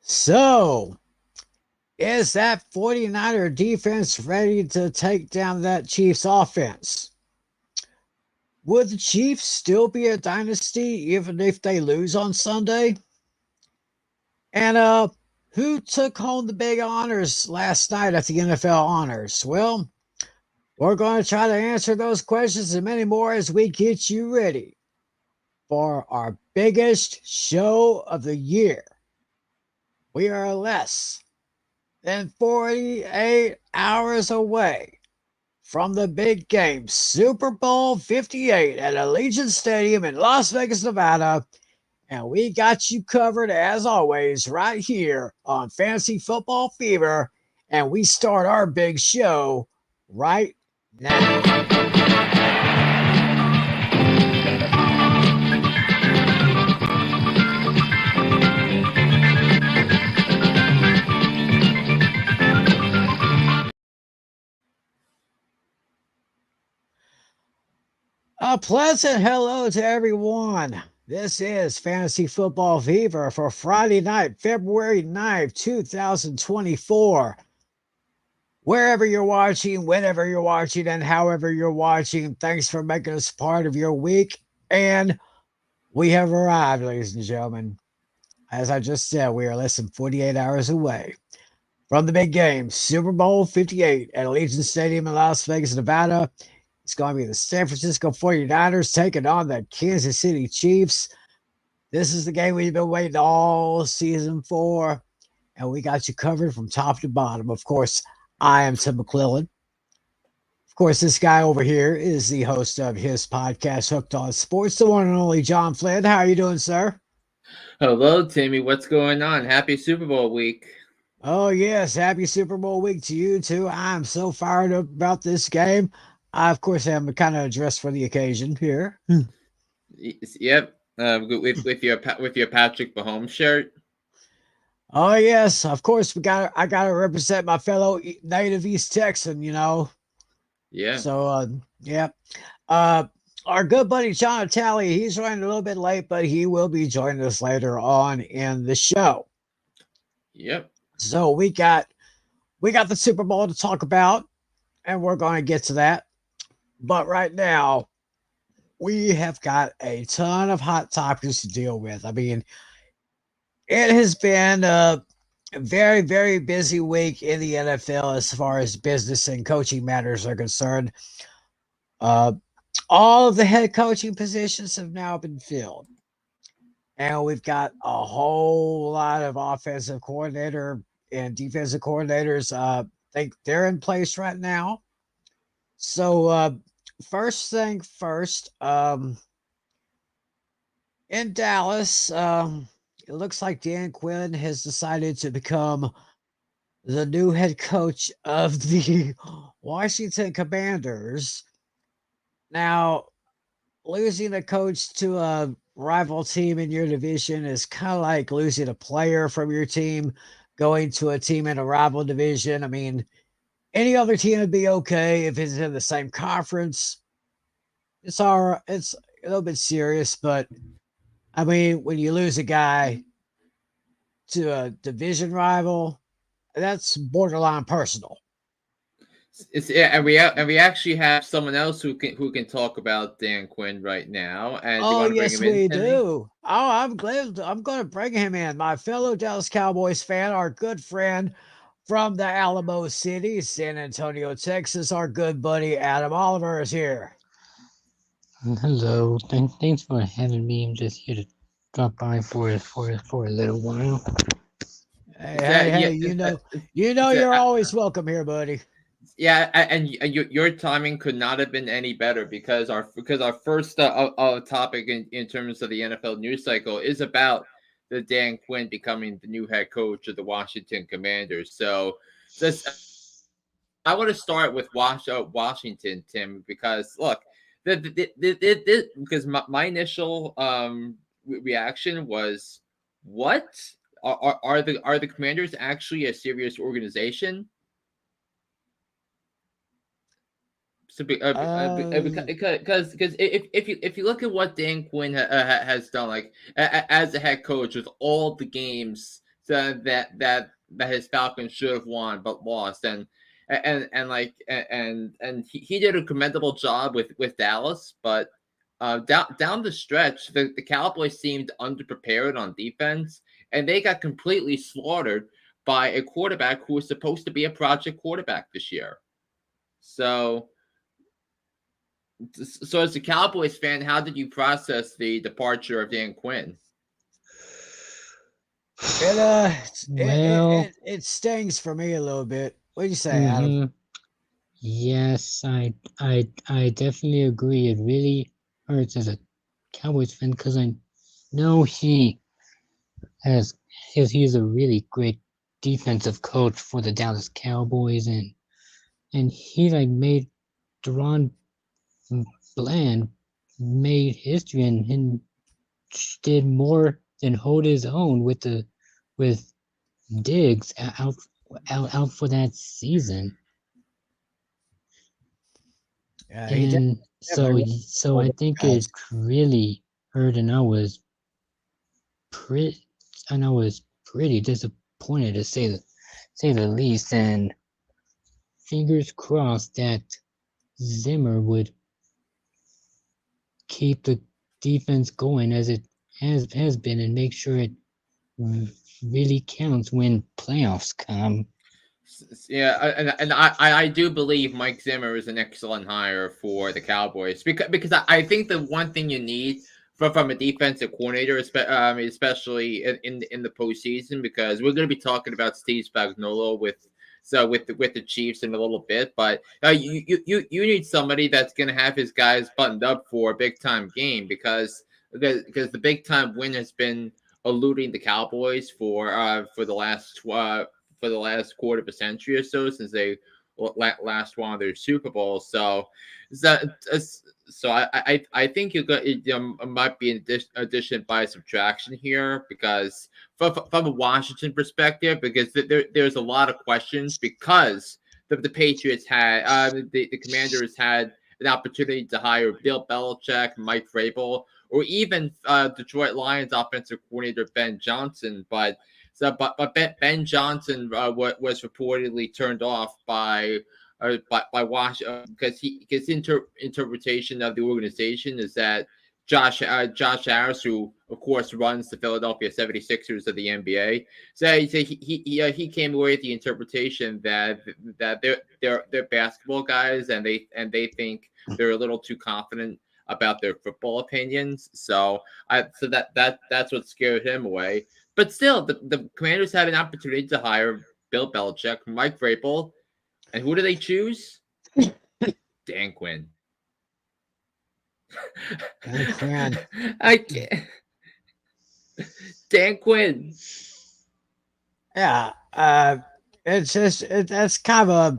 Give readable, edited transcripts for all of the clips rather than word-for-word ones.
So, is that 49er defense ready to take down that Chiefs offense? Would the Chiefs still be a dynasty even if they lose on Sunday? And who took home the big honors last night at the NFL honors? Well, we're going to try to answer those questions and many more as we get you ready for our biggest show of the year. We are less than 48 hours away from the big game, Super Bowl 58 at Allegiant Stadium in Las Vegas, Nevada. And we got you covered as always right here on Fantasy Football Fever. And we start our big show right now. A pleasant hello to everyone. This is Fantasy Football Fever for Friday night, February 9th, 2024. Wherever you're watching, whenever you're watching, and however you're watching, thanks for making us part of your week. And we have arrived, ladies and gentlemen. As I just said, we are less than 48 hours away from the big game, Super Bowl 58 at Allegiant Stadium in Las Vegas, Nevada. It's going to be the San Francisco 49ers taking on the Kansas City Chiefs. This is the game we've been waiting all season for, and we got you covered from top to bottom. Of course, I am Tim McClellan. Of course, this guy over here is the host of his podcast, Hooked on Sports, the one and only John Flynn. How are you doing, sir? Hello, Timmy. What's going on? Happy Super Bowl week. Oh, yes. Happy Super Bowl week to you, too. I'm so fired up about this game. I, of course, am kind of dressed for the occasion here. Yep. With your Patrick Mahomes shirt. Oh yes, of course I gotta represent my fellow native East Texan, you know. Yeah. So yeah. Uh our good buddy John Talley, he's running a little bit late, but he will be joining us later on in the show. Yep. So we got the Super Bowl to talk about, and we're going to get to that. But right now, we have got a ton of hot topics to deal with. I mean, it has been a very, very busy week in the NFL as far as business and coaching matters are concerned. Uh, all of the head coaching positions have now been filled. And we've got a whole lot of offensive coordinator and defensive coordinators. I think they're in place right now. So, first thing first, in Dallas, it looks like Dan Quinn has decided to become the new head coach of the Washington Commanders. Now, losing a coach to a rival team in your division is kind of like losing a player from your team going to a team in a rival division. I mean, any other team would be okay if it's in the same conference. It's all right. It's a little bit serious, but I mean, when you lose a guy to a division rival, that's borderline personal. And we actually have someone else who can talk about Dan Quinn right now. And do you Oh, want to bring yes, him in, we Timmy? do. Oh, I'm glad. I'm going to bring him in. My fellow Dallas Cowboys fan, our good friend from the Alamo City, San Antonio, Texas, our good buddy Adam Oliver is here. Hello, thanks for having me. I'm just here to drop by for a little while. Hey, hey, Yeah, hey! yeah, You're always welcome here, buddy. yeah, and your timing could not have been any better because our first topic in terms of the NFL news cycle is about the Dan Quinn becoming the new head coach of the Washington Commanders. So I want to start with Washington, Tim, because look, because my initial reaction was, what are the Commanders actually a serious organization? So Uh, because if you look at what Dan Quinn has done, like as a head coach with all the games that his Falcons should have won but lost, and he did a commendable job with Dallas, but down the stretch, the Cowboys seemed underprepared on defense, and they got completely slaughtered by a quarterback who was supposed to be a project quarterback this year. So as a Cowboys fan, how did you process the departure of Dan Quinn? It stings for me a little bit. What do you say, Adam? Yes, I definitely agree. It really hurts as a Cowboys fan because I know he's a really great defensive coach for the Dallas Cowboys, and he made Deron Bland made history and did more than hold his own with Diggs out for that season. Yeah, and so I think it really hurt, and I was pretty disappointed to say the least. And fingers crossed that Zimmer would keep the defense going as it has been, and make sure it really counts when playoffs come. Yeah, and I do believe Mike Zimmer is an excellent hire for the Cowboys because I think the one thing you need from a defensive coordinator, especially in the postseason, because we're going to be talking about Steve Spagnuolo with the Chiefs in a little bit, but you need somebody that's going to have his guys buttoned up for a big time game because the big time win has been eluding the Cowboys for the last quarter of a century or so since they last won their Super Bowl. So I think it might be an addition by subtraction here because from a Washington perspective, because there's a lot of questions because the Patriots had the Commanders had an opportunity to hire Bill Belichick, Mike Vrabel, or even Detroit Lions offensive coordinator Ben Johnson, but Ben Johnson was reportedly turned off by Washington because his interpretation of the organization is that Josh Harris, who of course runs the Philadelphia 76ers of the NBA, he came away with the interpretation that they're basketball guys and they think they're a little too confident about their football opinions. So that's what scared him away. But still, the Commanders had an opportunity to hire Bill Belichick, Mike Vrabel, and who do they choose? Dan Quinn. Dan Quinn. I can't. Dan Quinn. Yeah, it's just that's kind of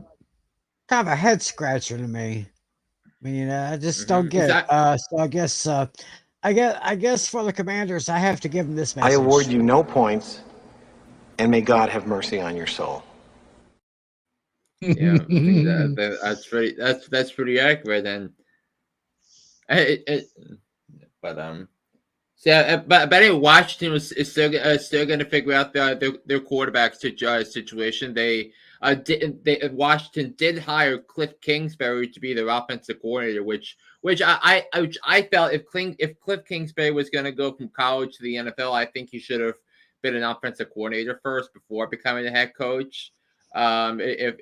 a head scratcher to me. I mean, I just don't get it. So I guess for the Commanders, I have to give them this message. I award you no points, and may God have mercy on your soul. Yeah, I think that's pretty accurate. And but anyway, Washington is still going to figure out their quarterback situation. Washington did hire Cliff Kingsbury to be their offensive coordinator, which I felt if Cliff Kingsbury was going to go from college to the NFL, I think he should have been an offensive coordinator first before becoming a head coach. If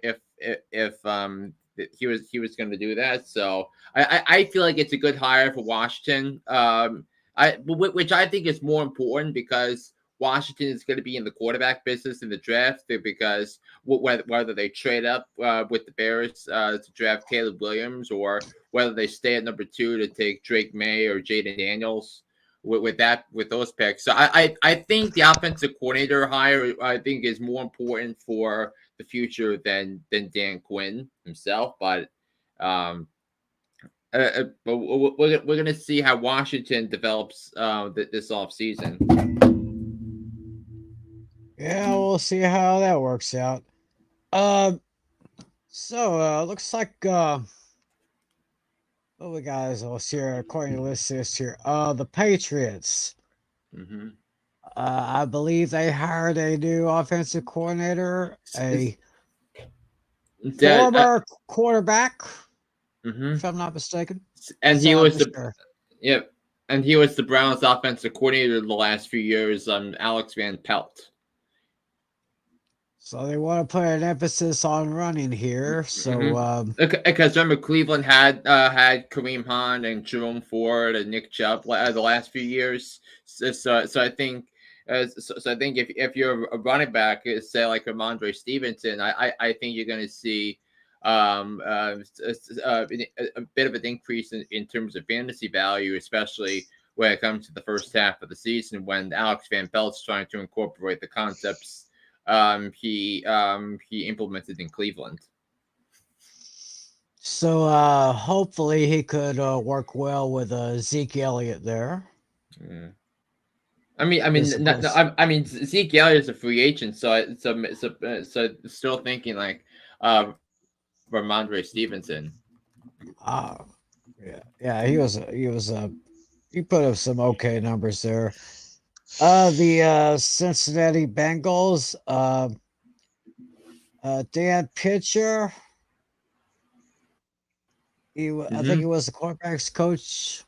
he was going to do that, so I feel like it's a good hire for Washington. Which I think is more important because Washington is going to be in the quarterback business in the draft because whether they trade up with the Bears to draft Caleb Williams or whether they stay at number 2 to take Drake May or Jaden Daniels with those picks. So I think the offensive coordinator hire I think is more important for the future than Dan Quinn himself, but we're going to see how Washington develops this offseason. Yeah, we'll see how that works out. So looks like what we got is here according to this here. The Patriots. Mm-hmm. I believe they hired a new offensive coordinator, a That, former quarterback, mhm. if I'm not mistaken. And he So, was the Mr. Yep, and he was the Browns' offensive coordinator the last few years. Alex Van Pelt. So they want to put an emphasis on running here. So Mhm. Because remember, Cleveland had Kareem Hunt and Jerome Ford and Nick Chubb the last few years. So I think. So I think if you're a running back, say like Ramondre Stevenson, I think you're going to see a bit of an increase in terms of fantasy value, especially when it comes to the first half of the season when Alex Van Pelt's trying to incorporate the concepts he implemented in Cleveland. so hopefully he could work well with Zeke Elliott there. Mm. I mean, Because of course, I mean, Zeke Elliott is a free agent, so still thinking like, Ramondre Stevenson. uh, yeah, he put up some okay numbers there. The Cincinnati Bengals, Dan Pitcher, I think he was the quarterbacks coach.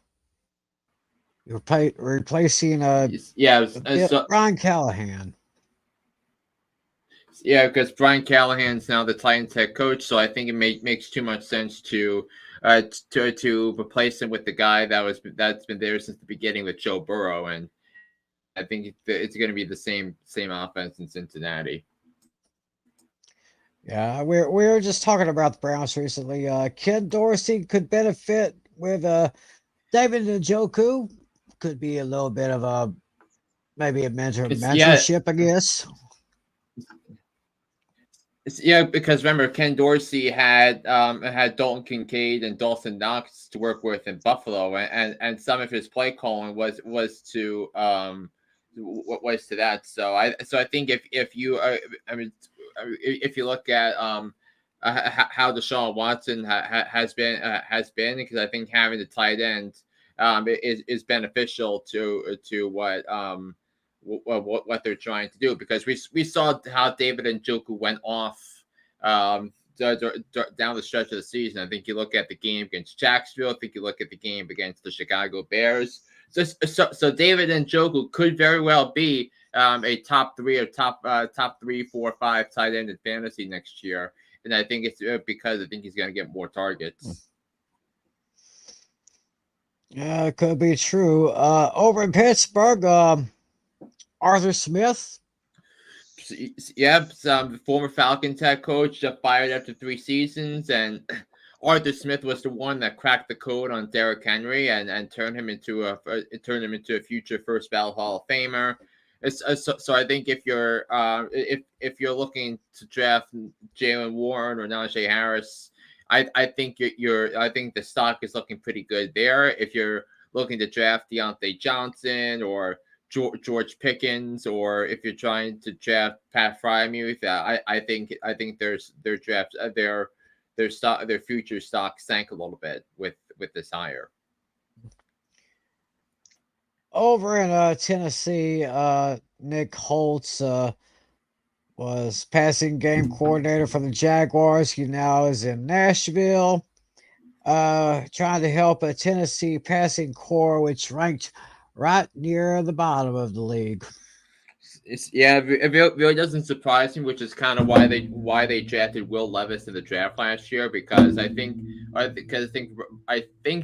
Replacing Yeah, so Brian Callahan. yeah, because Brian Callahan's now the Titans head coach, so I think it makes too much sense to replace him with the guy that's been there since the beginning with Joe Burrow, and I think it's going to be the same offense in Cincinnati. Yeah, we were just talking about the Browns recently. Ken Dorsey could benefit with David Njoku. Could be a little bit of a maybe a Yeah, mentorship, I guess. yeah, because remember Ken Dorsey had Dalton Kincaid and Dawson Knox to work with in Buffalo, and some of his play calling was to what was to that. So I think if you I mean if you look at how Deshaun Watson has been because I think having the tight end is beneficial to what they're trying to do because we saw how David Njoku went off down the stretch of the season. I think you look at the game against Jacksonville. I think you look at the game against the Chicago Bears. So David Njoku could very well be a top 3, 4, 5 tight end in fantasy next year, and I think it's because I think he's going to get more targets. Yeah, it could be true. Over in Pittsburgh, Arthur Smith. Yep, the former Falcons head coach fired after 3 seasons, and Arthur Smith was the one that cracked the code on Derrick Henry and turned him into a future first ballot Hall of Famer. So I think if you're looking to draft Jalen Warren or Najee Harris, I think I think the stock is looking pretty good there. If you're looking to draft Deontay Johnson or George Pickens, or if you're trying to draft Pat Frymuth, I think their draft their future stock sank a little bit with this hire. Over in Tennessee, Nick Holtz was passing game coordinator for the Jaguars. He now is in Nashville, trying to help a Tennessee passing core, which ranked right near the bottom of the league. It really doesn't surprise me, which is kind of why they drafted Will Levis in the draft last year because I think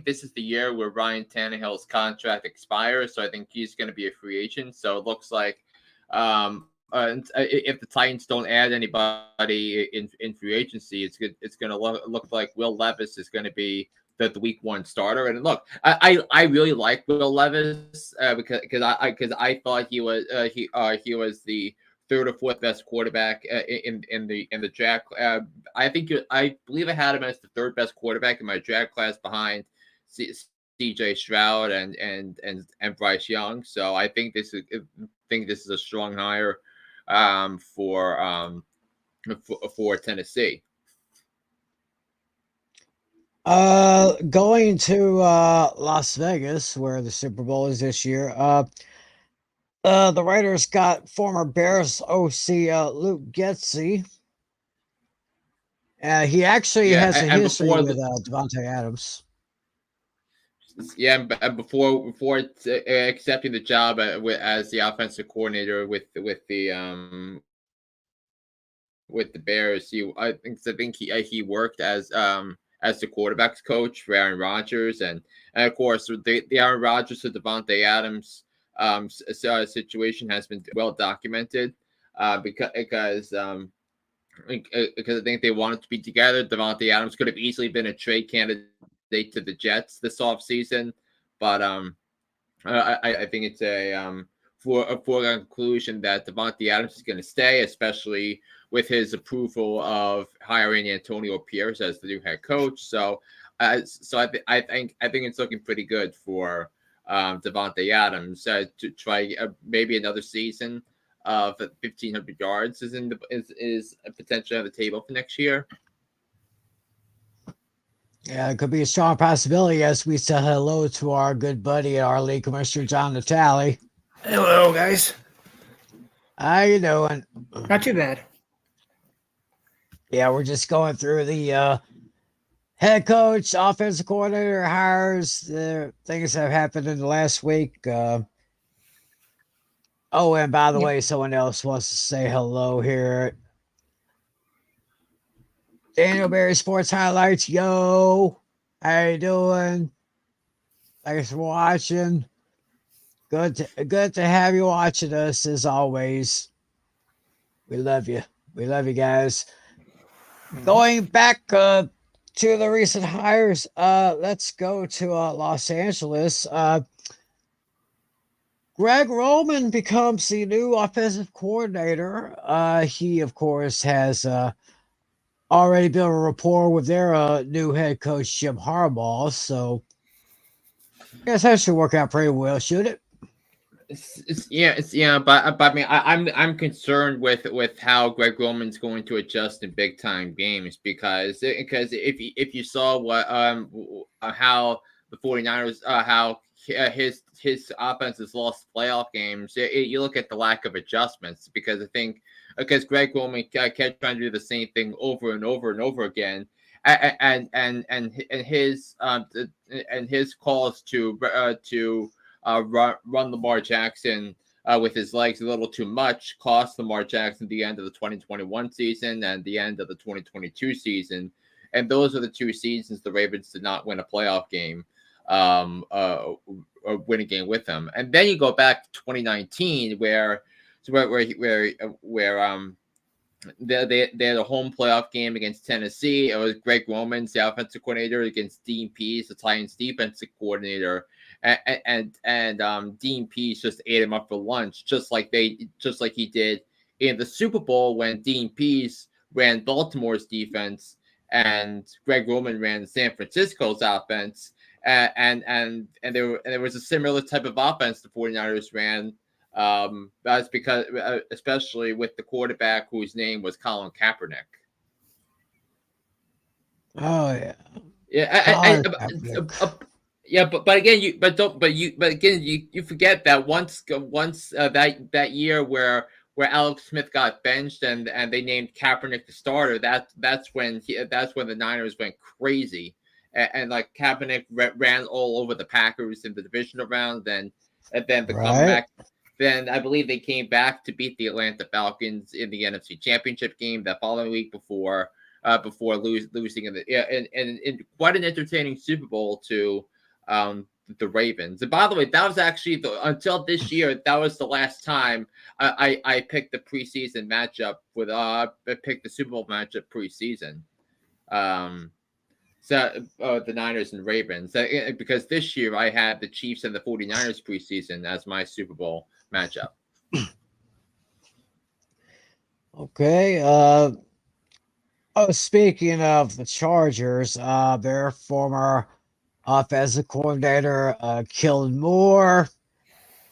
this is the year where Ryan Tannehill's contract expires, so I think he's going to be a free agent. So it looks like if the Titans don't add anybody in free agency, it's going to look like Will Levis is going to be the week 1 starter. And look, I really like Will Levis because I thought he was the 3rd or 4th best quarterback in the draft. I believe I had him as the 3rd best quarterback in my draft class behind CJ Stroud and Bryce Young. So I think this is a strong hire for Tennessee. Going to Las Vegas, where the Super Bowl is this year. The Raiders got former Bears OC Luke Getsy. He actually has a and history before with Devontae Adams. Yeah, and before accepting the job as the offensive coordinator with the Bears, I think he worked as the quarterbacks coach for Aaron Rodgers, and of course the Aaron Rodgers to Devontae Adams situation has been well documented because I think they wanted to be together. Devontae Adams could have easily been a trade candidate to the Jets this offseason, but I think it's a foregone conclusion that Devontae Adams is going to stay, especially with his approval of hiring Antonio Pierce as the new head coach. So I think it's looking pretty good for Devontae Adams to try maybe another season of 1,500 yards is potentially on the table for next year. Yeah, it could be a strong possibility as we say hello to our good buddy, our league commissioner, John Natale. Hello, guys. How you doing? Not too bad. Yeah, we're just going through the head coach, offensive coordinator hires, the things that have happened in the last week. And by the way, someone else wants to say hello here. Daniel Berry Sports Highlights. Yo, how you doing? Thanks for watching. Good to have you watching us as always. We love you. We love you guys. Going back to the recent hires, let's go to Los Angeles. Greg Roman becomes the new offensive coordinator. He, of course, has already built a rapport with their new head coach, Jim Harbaugh. So, I guess that should work out pretty well, should it? But I mean, I'm concerned with how Greg Roman's going to adjust in big time games because if you saw what how the 49ers how his offense has lost playoff games, you look at the lack of adjustments because I think because Greg Roman kept trying to do the same thing over and over and over again. And his calls to run Lamar Jackson with his legs a little too much cost Lamar Jackson the end of the 2021 season and the end of the 2022 season. And those are the two seasons the Ravens did not win a playoff game, or win a game with them. And then you go back to 2019 where they had a home playoff game against Tennessee. It was Greg Roman's the offensive coordinator against Dean Pease, the Titans defensive coordinator. And Dean Pease just ate him up for lunch, just like he did in the Super Bowl when Dean Pease ran Baltimore's defense and Greg Roman ran San Francisco's offense, and there was a similar type of offense the 49ers ran. That's because especially with the quarterback whose name was Colin Kaepernick. Oh yeah, yeah. But again, you forget that once that year where Alex Smith got benched and they named Kaepernick the starter, that's when the Niners went crazy and like Kaepernick ran all over the Packers in the divisional round, and then the comeback. Then I believe they came back to beat the Atlanta Falcons in the NFC Championship game that following week before losing in quite an entertaining Super Bowl to the Ravens. And by the way, that was actually until this year, that was the last time I picked the preseason matchup with I picked the Super Bowl matchup preseason. The Niners and Ravens, because this year I had the Chiefs and the 49ers preseason as my Super Bowl matchup. Okay. Speaking of the Chargers, their former offensive coordinator, Kellen Moore,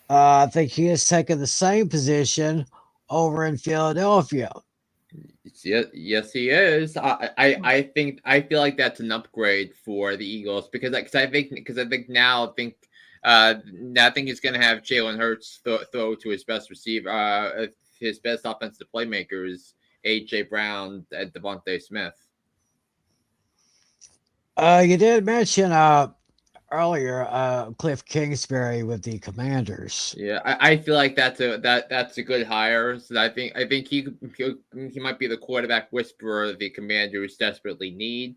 I think he has taken the same position over in Philadelphia. Yes, he is. I feel like that's an upgrade for the Eagles because I think I think he's going to have Jalen Hurts throw to his best receiver. His best offensive playmakers, A.J. Brown and Devontae Smith. You did mention earlier Cliff Kingsbury with the Commanders. Yeah, I feel like that's a good hire. So I think he might be the quarterback whisperer the Commanders desperately need.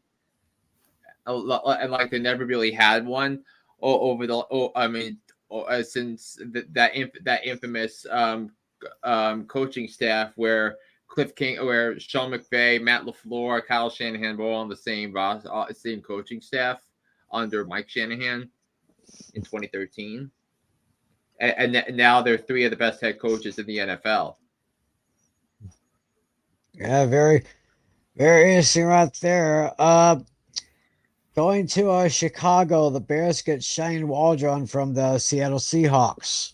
And like they never really had one since that infamous coaching staff where where Sean McVay, Matt LaFleur, Kyle Shanahan were all on the same coaching staff under Mike Shanahan in 2013, and now they're three of the best head coaches in the NFL. Yeah, very, very interesting right there. Going to Chicago, the Bears get Shane Waldron from the Seattle Seahawks.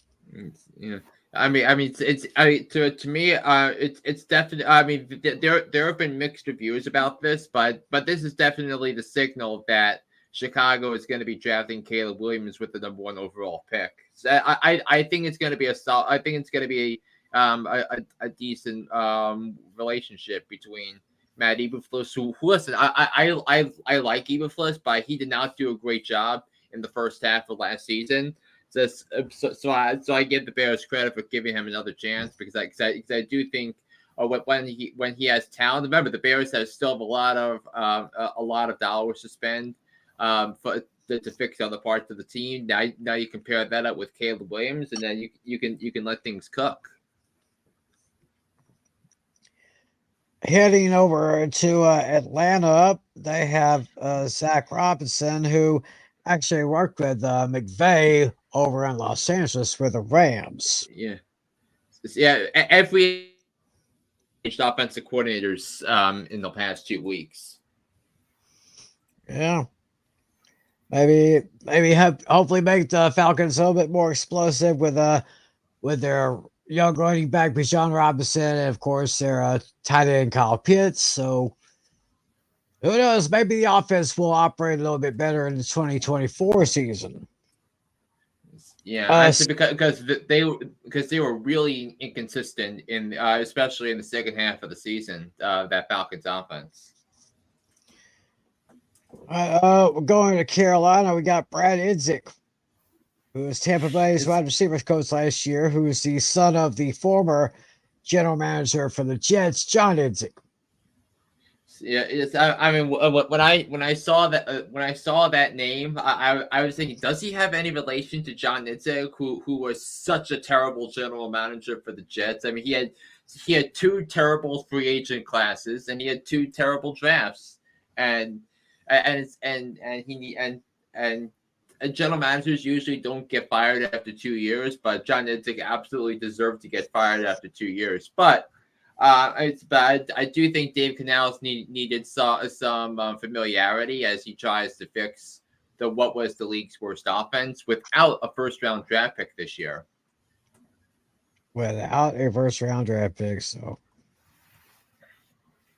Yeah. To me, it's definitely. I mean, there have been mixed reviews about this, but this is definitely the signal that Chicago is going to be drafting Caleb Williams with the #1 overall pick. So I think it's going to be I think it's going to be a decent relationship between Matt Eberflus, who listen, I like Eberflus, but he did not do a great job in the first half of last season. So I give the Bears credit for giving him another chance because I do think when he has talent. Remember, the Bears still have a lot of dollars to spend to fix other parts of the team. Now you compare that up with Caleb Williams, and then you can let things cook. Heading over to Atlanta, they have Zach Robinson, who actually worked with McVay over in Los Angeles for the Rams. Yeah. Every offensive coordinators in the past 2 weeks. Yeah. Maybe hopefully make the Falcons a little bit more explosive with their young running back Bijan Robinson, and of course their tight end Kyle Pitts. So who knows? Maybe the offense will operate a little bit better in the 2024 season. Yeah, because they were really inconsistent in especially in the second half of the season. That Falcons offense. We're going to Carolina. We got Brad Idzik, who was Tampa Bay's wide receivers coach last year, who is the son of the former general manager for the Jets, John Idzik. Yeah, I mean, when I saw that name, I was thinking, does he have any relation to John Idzik, who was such a terrible general manager for the Jets? I mean, he had 2 terrible free agent classes, and he had 2 terrible drafts, and general managers usually don't get fired after 2 years, but John Idzik absolutely deserved to get fired after 2 years. But it's bad. I do think Dave Canales needed some familiarity as he tries to fix what was the league's worst offense without a first-round draft pick this year. Without a first-round draft pick, so.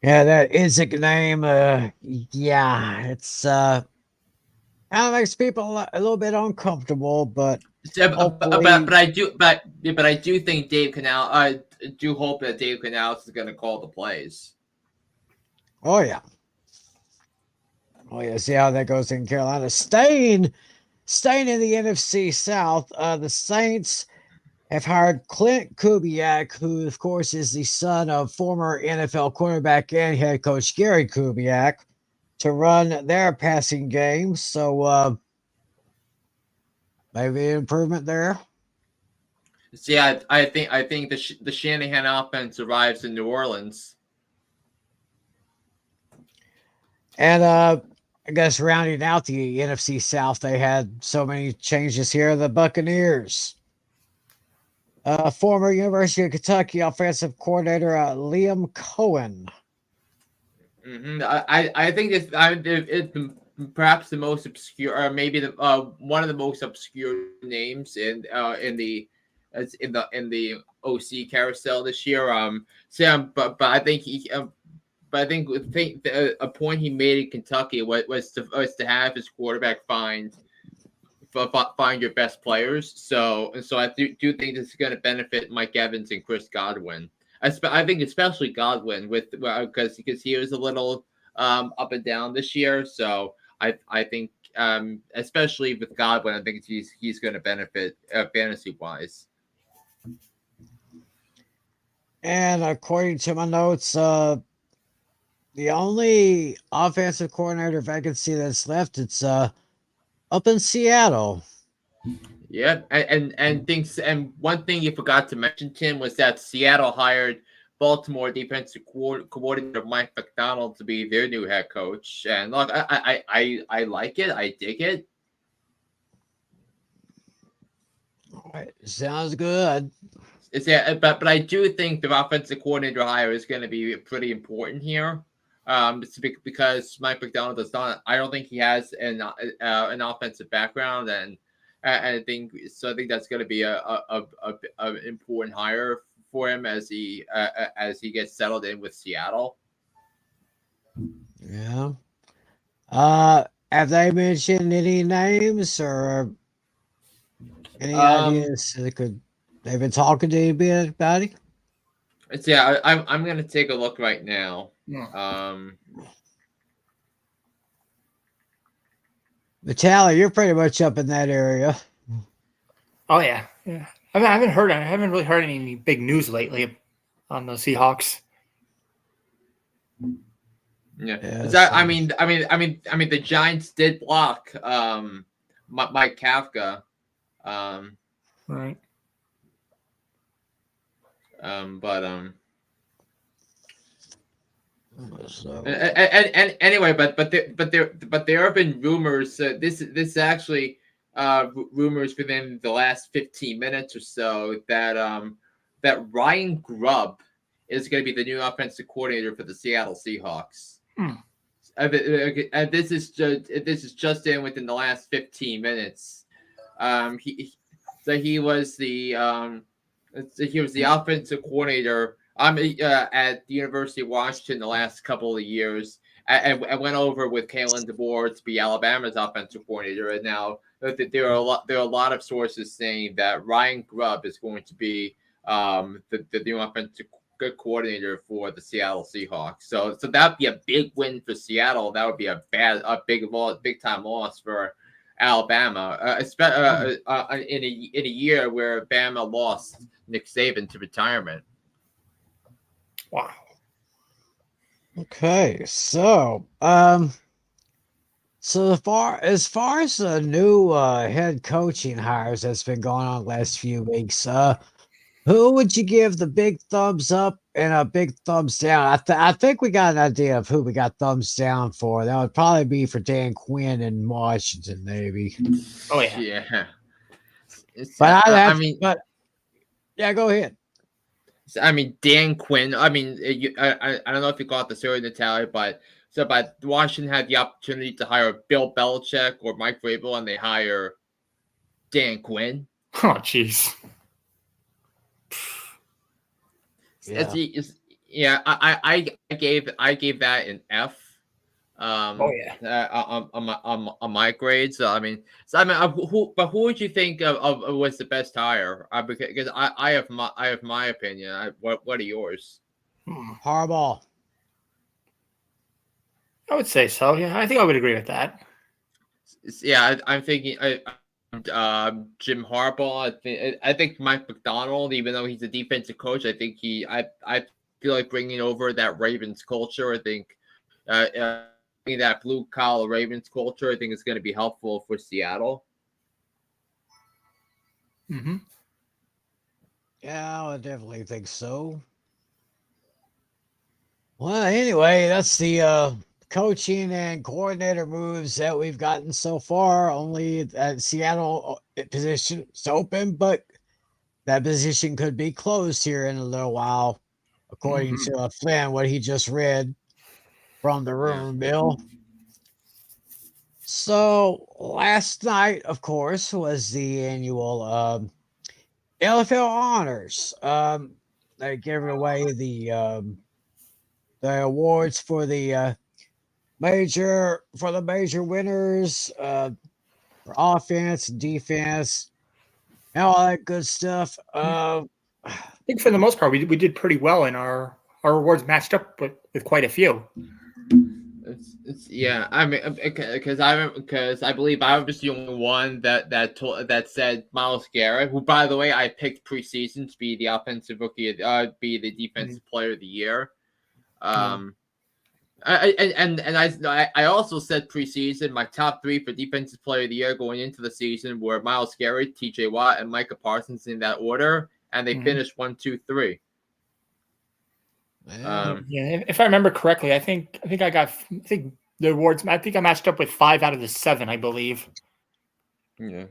Yeah, that Idzik name, it's kind of makes people a little bit uncomfortable, but I do think Dave Canales. I do hope that Dave Canales is going to call the plays. Oh yeah. See how that goes in Carolina. Staying in the NFC South, the Saints have hired Clint Kubiak, who, of course, is the son of former NFL quarterback and head coach Gary Kubiak, to run their passing game. So maybe an improvement there. See, I think the Shanahan offense arrives in New Orleans. And I guess rounding out the NFC South, they had so many changes here. The Buccaneers. Former University of Kentucky offensive coordinator Liam Cohen. Mm-hmm. I think it's perhaps the most obscure, or maybe one of the most obscure names in the OC carousel this year. But I think a point he made in Kentucky was to have his quarterback find find your best players. So I do think this is going to benefit Mike Evans and Chris Godwin. I think especially Godwin because he was a little up and down this year. So I think especially with Godwin, I think he's going to benefit fantasy wise. And according to my notes, the only offensive coordinator vacancy that's left, it's up in Seattle. Yeah, and one thing you forgot to mention, Tim, was that Seattle hired Baltimore defensive coordinator Mike McDonald to be their new head coach. And look, I like it. I dig it. All right, sounds good. But I do think the offensive coordinator hire is going to be pretty important here. Because Mike McDonald does not. I don't think he has an offensive background, and I think that's going to be a important hire for him as he gets settled in with Seattle. Yeah. Have they mentioned any names or any ideas? They've been talking to anybody? I'm going to take a look right now. Yeah. Vitaly, you're pretty much up in that area. Oh yeah. I haven't really heard any big news lately on the Seahawks. Yeah. Yeah, I mean, the Giants did block Mike Kafka. Right. And anyway, but there have been rumors. This is actually rumors within the last 15 minutes or so that Ryan Grubb is going to be the new offensive coordinator for the Seattle Seahawks. This is just within the last 15 minutes. He was the offensive coordinator at the University of Washington the last couple of years, and went over with Kalen DeBoer to be Alabama's offensive coordinator. And now there are a lot of sources saying that Ryan Grubb is going to be the new offensive coordinator for the Seattle Seahawks. So that'd be a big win for Seattle. That would be a big time loss for Alabama, in a year where Bama lost Nick Saban to retirement. Wow. Okay, so as far as the new head coaching hires that's been going on the last few weeks, who would you give the big thumbs up and a big thumbs down? I think we got an idea of who we got thumbs down for. That would probably be for Dan Quinn in Washington, maybe. Oh yeah. Yeah. But yeah, go ahead. I mean, Dan Quinn. I mean, I don't know if you got the story, Natalia, but Washington had the opportunity to hire Bill Belichick or Mike Vrabel, and they hire Dan Quinn. Oh, jeez. Yeah, I gave that an F. Oh yeah. On my grade. Who would you think of was the best hire? Because I have my opinion. What are yours? Harbaugh. I would say so. Yeah, I think I would agree with that. Yeah, I'm thinking Jim Harbaugh. I think Mike McDonald, even though he's a defensive coach, I think I feel like bringing over that Ravens culture. I think that blue collar Ravens culture, I think is going to be helpful for Seattle. Mm-hmm. Yeah, I would definitely think so. Well, anyway, that's the coaching and coordinator moves that we've gotten so far. Only that Seattle position is open, but that position could be closed here in a little while, according to Flynn, what he just read from the room, Bill. So last night, of course, was the annual NFL honors. They're giving away the awards for the major winners. for offense, defense, and all that good stuff. I think for the most part, we did pretty well in our awards matched up with quite a few. Yeah. I mean, because I believe I was the only one that said Myles Garrett, who, by the way, I picked preseason to be the offensive rookie, be the defensive player of the year. I also said preseason my top 3 for defensive player of the year going into the season were Myles Garrett, T.J. Watt, and Micah Parsons in that order, and they finished 1, 2, 3. If I remember correctly, I think the awards. I think I matched up with 5 out of the 7, I believe. Yeah.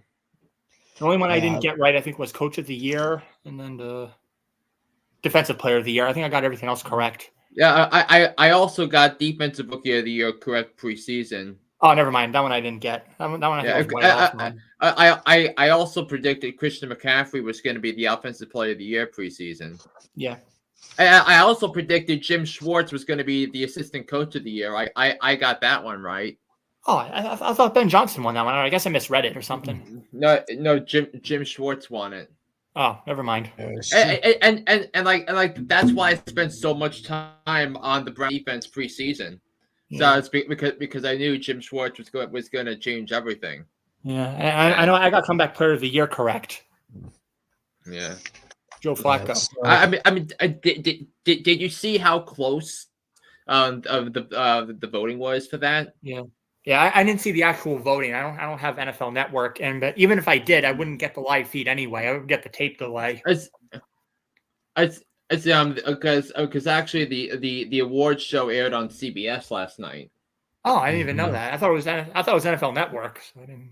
The only one I didn't get right, I think, was Coach of the Year, and then the Defensive Player of the Year. I think I got everything else correct. Yeah, I also got Defensive Rookie of the Year correct preseason. Oh, never mind. That one I didn't get. That one I think was way off. I also predicted Christian McCaffrey was going to be the Offensive Player of the Year preseason. Yeah. I also predicted Jim Schwartz was going to be the Assistant Coach of the Year. I got that one right. Oh, I thought Ben Johnson won that one. I guess I misread it or something. No, Jim Schwartz won it. Oh, never mind. And like that's why I spent so much time on the Brown defense preseason. So it's because I knew Jim Schwartz was going to change everything. Yeah, I know. I got Comeback Player of the Year correct. Yeah, Joe Flacco. I mean, did you see how close the voting was for that? Yeah, I didn't see the actual voting. I don't have NFL Network, but even if I did, I wouldn't get the live feed anyway. I would get the tape delay. Because actually the awards show aired on CBS last night. Oh, I didn't even know that. I thought it was NFL Network. So I didn't.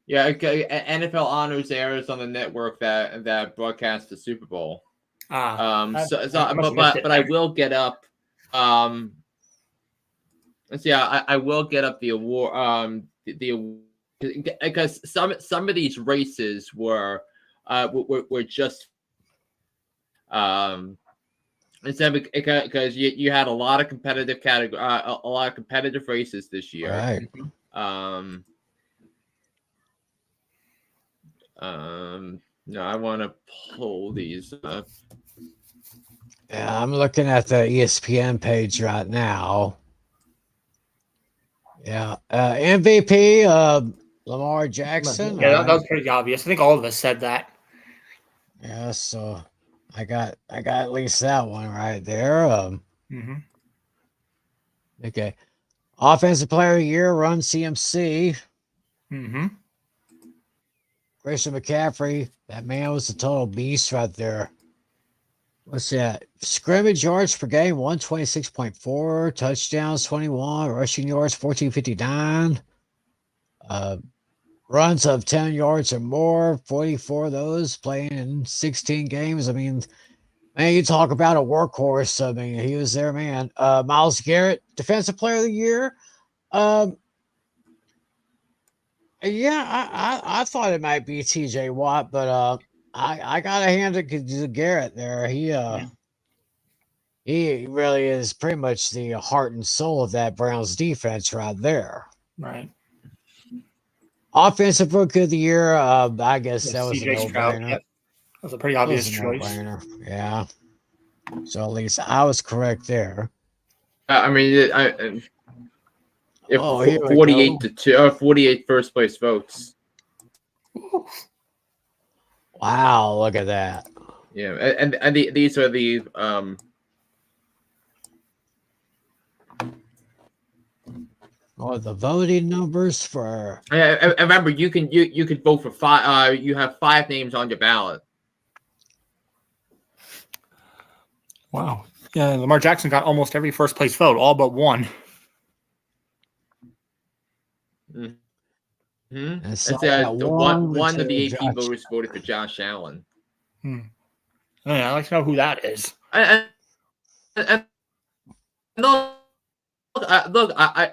Yeah, NFL Honors airs on the network that broadcasts the Super Bowl. But I will get up. I will get up the award. Because some of these races were just because you had a lot of competitive a lot of competitive races this year. Right. No, I want to pull these up. Yeah, I'm looking at the ESPN page right now. Yeah, MVP Lamar Jackson. Yeah, that was pretty obvious. I think all of us said that. Yeah, so I got at least that one right there. Okay, Offensive Player of the Year, Run CMC. Christian McCaffrey, that man was a total beast right there. What's that? Scrimmage yards per game, 126.4. Touchdowns, 21. Rushing yards, 1459. Runs of 10 yards or more, 44 of those, playing in 16 games. I mean, man, you talk about a workhorse. I mean, he was there, man. Myles Garrett, Defensive Player of the Year. Yeah, I thought it might be T.J. Watt, but I got to hand it to Garrett there. He really is pretty much the heart and soul of that Browns defense right there. Right. Offensive Rookie of the Year, I guess that was a no-brainer. Yep. That was a pretty obvious choice. No-brainer. Yeah. So at least I was correct there. I mean, 48 to 2, 48 first place votes. Wow, look at that. Yeah, and these are the the voting numbers for. I remember you could vote for 5. You have 5 names on your ballot. Wow. Yeah, Lamar Jackson got almost every first place vote, all but one. One of the AP voters voted for Josh Allen. Yeah, I'd like to know who that is. And look, I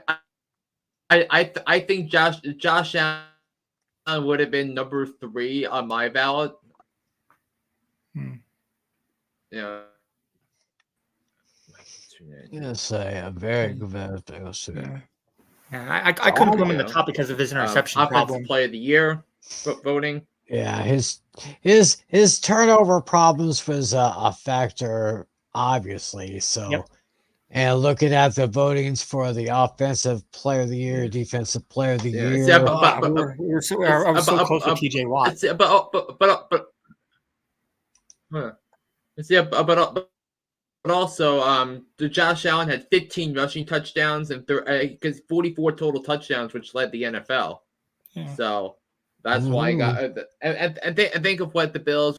think Josh Allen would have been number 3 on my ballot. Yeah. Yes, a very good thing. Yeah, I couldn't put him in the top because of his interception problem. Offensive Player of the Year voting. Yeah, his turnover problems was a factor, obviously. So, Yep. and looking at the votings for the Offensive Player of the Year, Defensive Player of the Yeah, Year. see, I was so close with TJ Watt. But also, the Josh Allen had 15 rushing touchdowns and because 44 total touchdowns, which led the NFL. Yeah. So that's why I got. And think of what the Bills.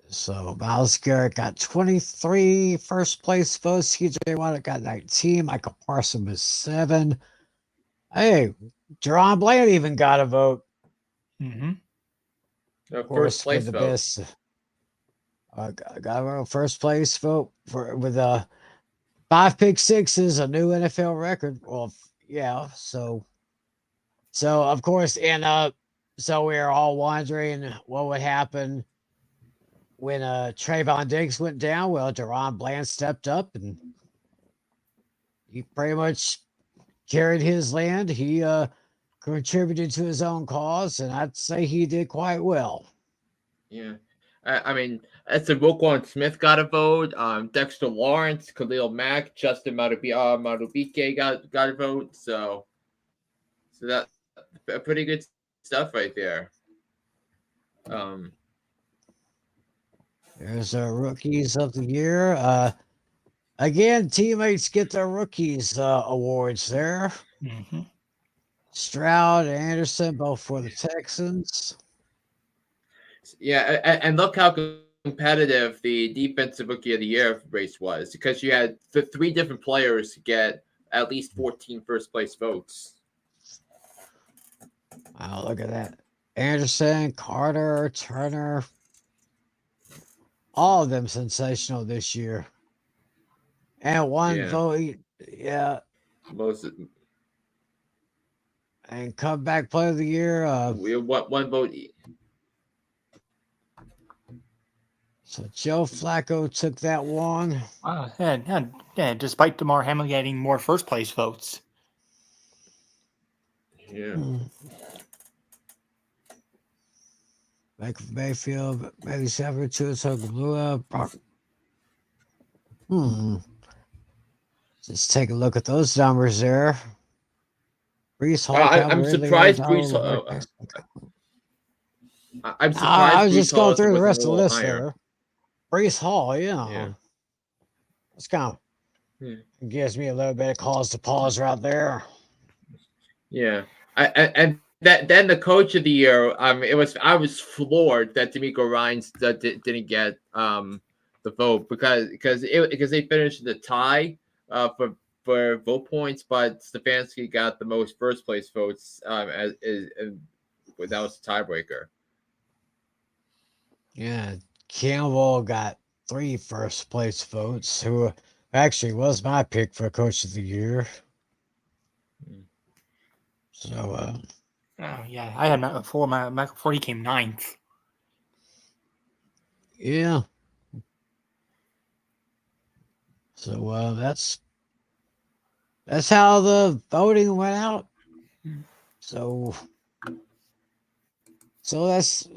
So Myles Garrett got 23 first place votes. TJ Watt got 19. Michael Parsons was 7. Hey, Deron Bland even got a vote. Mm-hmm. Of course, First place for the vote. best. Got a first place vote with 5 pick sixes, a new NFL record. Well, yeah. So of course, and so we're all wondering what would happen when Trayvon Diggs went down. Well, Deron Bland stepped up and he pretty much carried his land. He contributed to his own cause, and I'd say he did quite well. Yeah. I mean, that's a Roquan Smith got a vote. Dexter Lawrence, Khalil Mack, Justin Madubuike got a vote. So that pretty good stuff right there. There's our rookies of the year. Again, teammates get their rookies awards there. Mm-hmm. Stroud and Anderson, both for the Texans. Yeah, and look how competitive the defensive rookie of the year race was, because you had the 3 different players get at least 14 first place votes. Wow, look at that. Anderson, Carter, Turner, all of them sensational this year. And one vote, yeah. Most and comeback player of the year. We have one vote. So Joe Flacco took that one. Yeah. Despite DeMar Hamlin getting more first place votes. Yeah. Baker Mayfield, Matthew Stafford, Tua Tagovailoa. Just take a look at those numbers there. Brees Hall. I'm surprised Brees. I'm surprised. I was just going through the rest of the list higher. there. Brees Hall, yeah. It's kind of it gives me a little bit of cause to pause right there. Yeah, and then the coach of the year. I was floored that D'Amico Ryans didn't get the vote because they finished the tie for vote points, but Stefanski got the most first place votes that was the tiebreaker. Yeah, Campbell got 3 first place votes, who actually was my pick for coach of the year. So, yeah, I had Matt before he came 9th. Yeah. So that's how the voting went out. So that's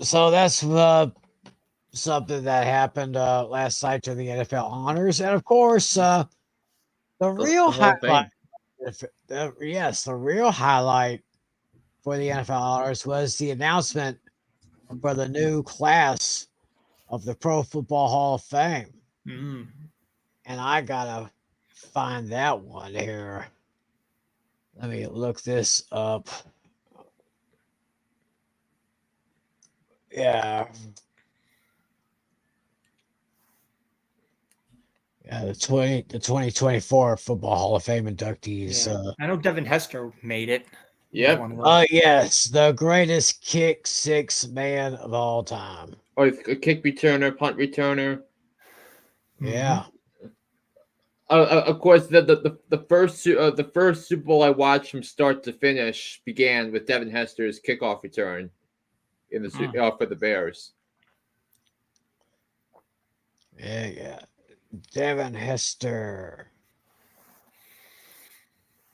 something that happened last night to the NFL honors, and of course the real highlight. The real highlight for the NFL honors was the announcement for the new class of the Pro Football Hall of Fame. And I gotta find that one here. Let me look this up. Yeah. Yeah, the 2024 Football Hall of Fame inductees. Yeah. I know Devin Hester made it. Yep. Oh, yes. The greatest kick 6 man of all time. Or a kick returner, punt returner. Yeah. Of course, the first Super Bowl I watched from start to finish began with Devin Hester's kickoff return in the for the Bears. Yeah. Devin Hester.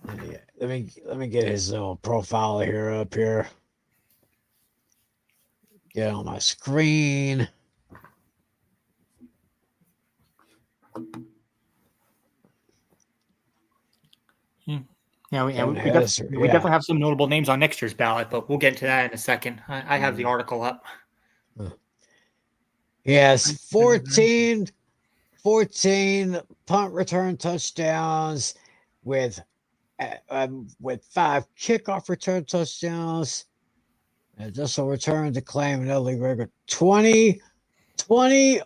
Yeah, let me get his little profile here up here. Get on my screen. Yeah, we Hester, definitely have some notable names on next year's ballot, but we'll get into that in a second. I have the article up. Yes, 14 punt return touchdowns with 5 kickoff return touchdowns. And just a return to claim another league record. 20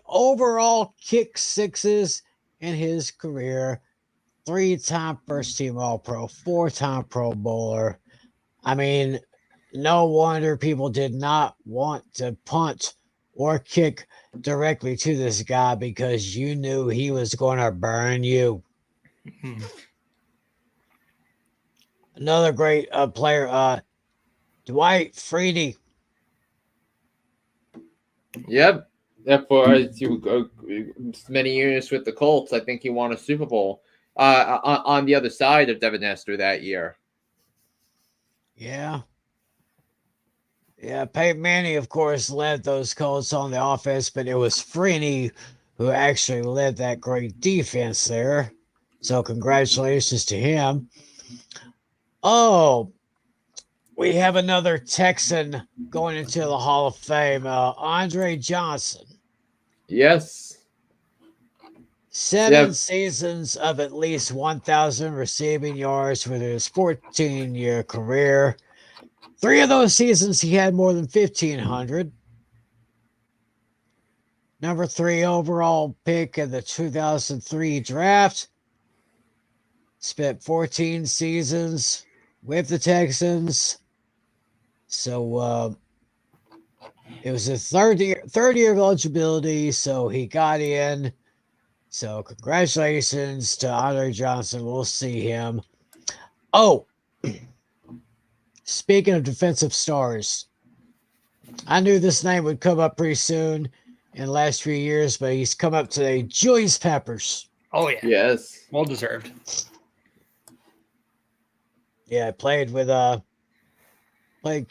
overall kick sixes in his career. 3-time first team All-Pro, 4-time Pro Bowler. I mean, no wonder people did not want to punt or kick directly to this guy because you knew he was going to burn you. Mm-hmm. Another great player, Dwight Freeney. Yep. For many years with the Colts, I think he won a Super Bowl on the other side of Devin Hester that year. Yeah. Yeah, Peyton Manning, of course, led those Colts on the offense, but it was Freeney who actually led that great defense there. So congratulations to him. Oh, we have another Texan going into the Hall of Fame, Andre Johnson. Yes. 7 seasons of at least 1,000 receiving yards with his 14-year career. 3 of those seasons, he had more than 1,500. Number 3 overall pick in the 2003 draft. Spent 14 seasons with the Texans. So it was his third year of eligibility, so he got in. So congratulations to Andre Johnson. We'll see him. Oh, speaking of defensive stars, I knew this name would come up pretty soon in the last few years, but he's come up today. Julius Peppers. Oh, yeah. Yes. Well deserved. Yeah, played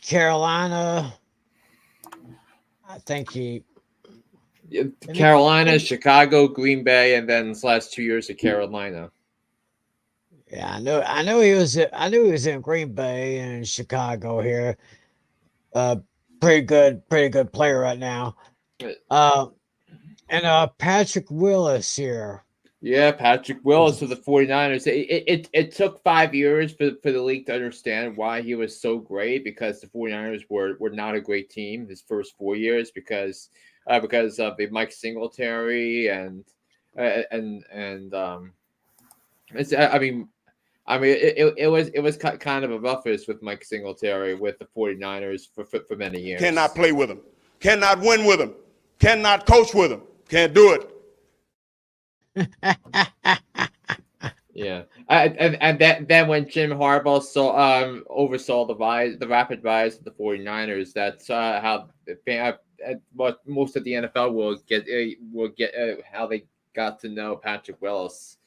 Carolina. I think Carolina, Chicago, Green Bay, and then his last 2 years at Carolina. Yeah, I knew he was in Green Bay and Chicago here. Pretty good player right now. And Patrick Willis here. Yeah, Patrick Willis of the 49ers. It took 5 years for the league to understand why he was so great, because the 49ers were not a great team his first 4 years because of the Mike Singletary and it's, it was kind of a roughest with Mike Singletary with the 49ers for many years. Cannot play with him. Cannot win with him. Cannot coach with him. Can't do it. Yeah, and then when Jim Harbaugh oversaw the rapid rise of the 49ers, that's how most of the NFL will get how they got to know Patrick Willis.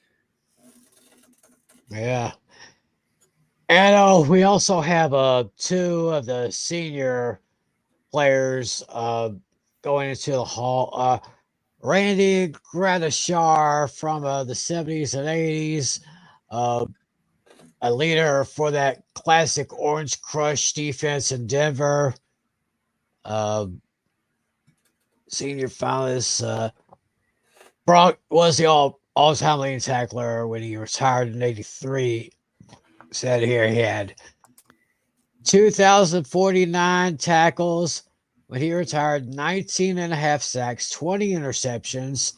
Yeah, and we also have 2 of the senior players going into the Hall. Randy Gradishar from the 70s and 80s, a leader for that classic Orange Crush defense in Denver. Senior finalist. Brock was the all-time leading tackler when he retired in 83. Said here he had 2,049 tackles. When he retired, 19 and a half sacks, 20 interceptions,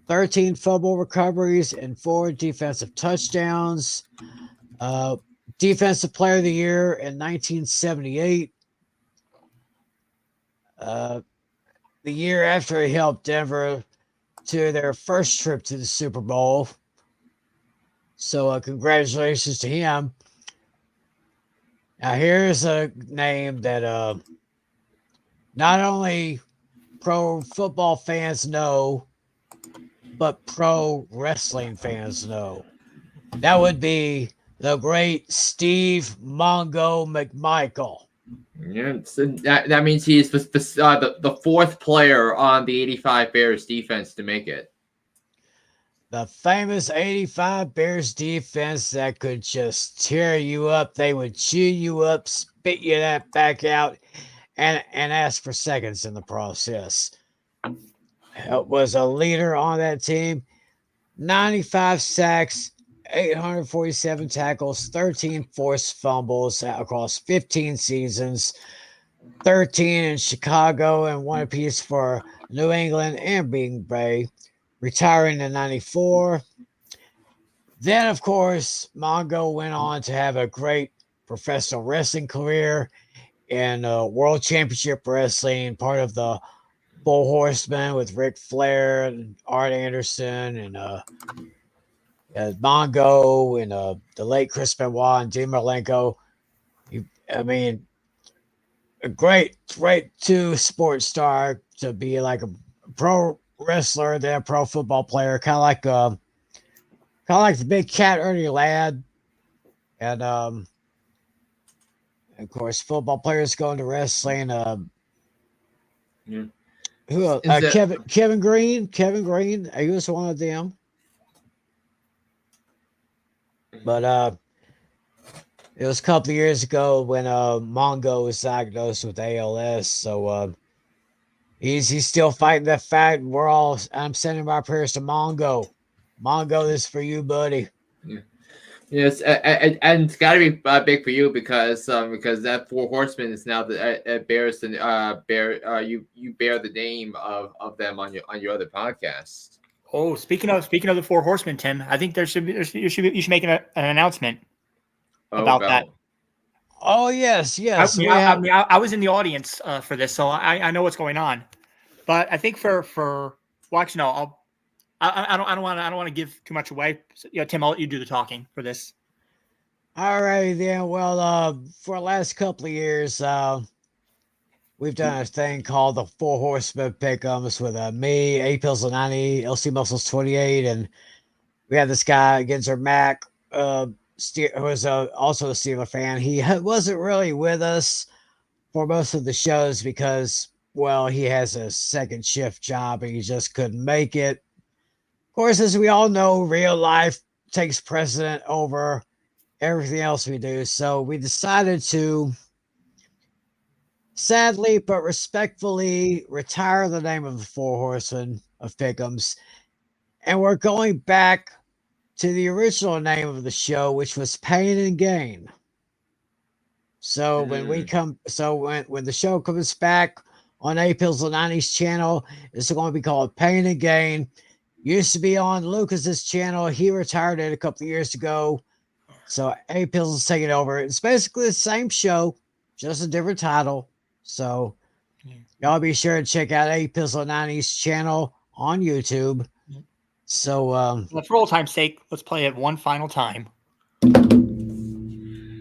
13 fumble recoveries, and 4 defensive touchdowns. Defensive Player of the Year in 1978. The year after he helped Denver to their first trip to the Super Bowl. So congratulations to him. Now here's a name that not only pro football fans know, but pro wrestling fans know. That would be the great Steve Mongo McMichael. Yeah, so that means he is the fourth player on the 85 Bears defense to make it. The famous 85 Bears defense that could just tear you up. They would chew you up, spit you that back out, and ask for seconds in the process. Was a leader on that team. 95 sacks, 847 tackles, 13 forced fumbles across 15 seasons, 13 in Chicago, and one apiece for New England and Green Bay, retiring in 94. Then, of course, Mongo went on to have a great professional wrestling career in World Championship Wrestling, part of the Four Horsemen with Ric Flair and Art Anderson and Mongo and the late Chris Benoit and Dean Malenko. I mean, a great two sports star to be like a pro wrestler, then a pro football player, kind of like the big cat Ernie Ladd, and of course football players going to wrestling. Yeah. Who else? Kevin Green, he was one of them. But it was a couple of years ago when Mongo was diagnosed with ALS. So he's still fighting that fight. I'm sending my prayers to Mongo. Mongo, this is for you, buddy. Yeah. Yes, and it's got to be big for you because that Four Horsemen is now the bears and you bear the name of them on your other podcast. Oh, speaking of the Four Horsemen, Tim, I think you should make an announcement about that. Oh yes. I was in the audience for this, so I know what's going on. But I think for watching, I don't want to give too much away. So, Tim, I'll let you do the talking for this. All right, then. Well, for the last couple of years, we've done a thing called the Four Horsemen Pick'ems with me, A Pills 90, LC Muscles 28, and we had this guy, Genzer Mack, who was also a Steeler fan. He wasn't really with us for most of the shows because, well, he has a second shift job and he just couldn't make it. Of course, as we all know, real life takes precedent over everything else we do. So we decided to, sadly but respectfully, retire the name of the Four Horsemen of Pick'ems. And we're going back to the original name of the show, which was Pain and Gain. So when the show comes back on A Pills and 90s channel, it's going to be called Pain and Gain. Used to be on Lucas's channel. He retired it a couple of years ago. So A Pills is taking over. It's basically the same show, just a different title. So y'all be sure to check out A Pills and 90s channel on YouTube. So for old time's sake, let's play it one final time.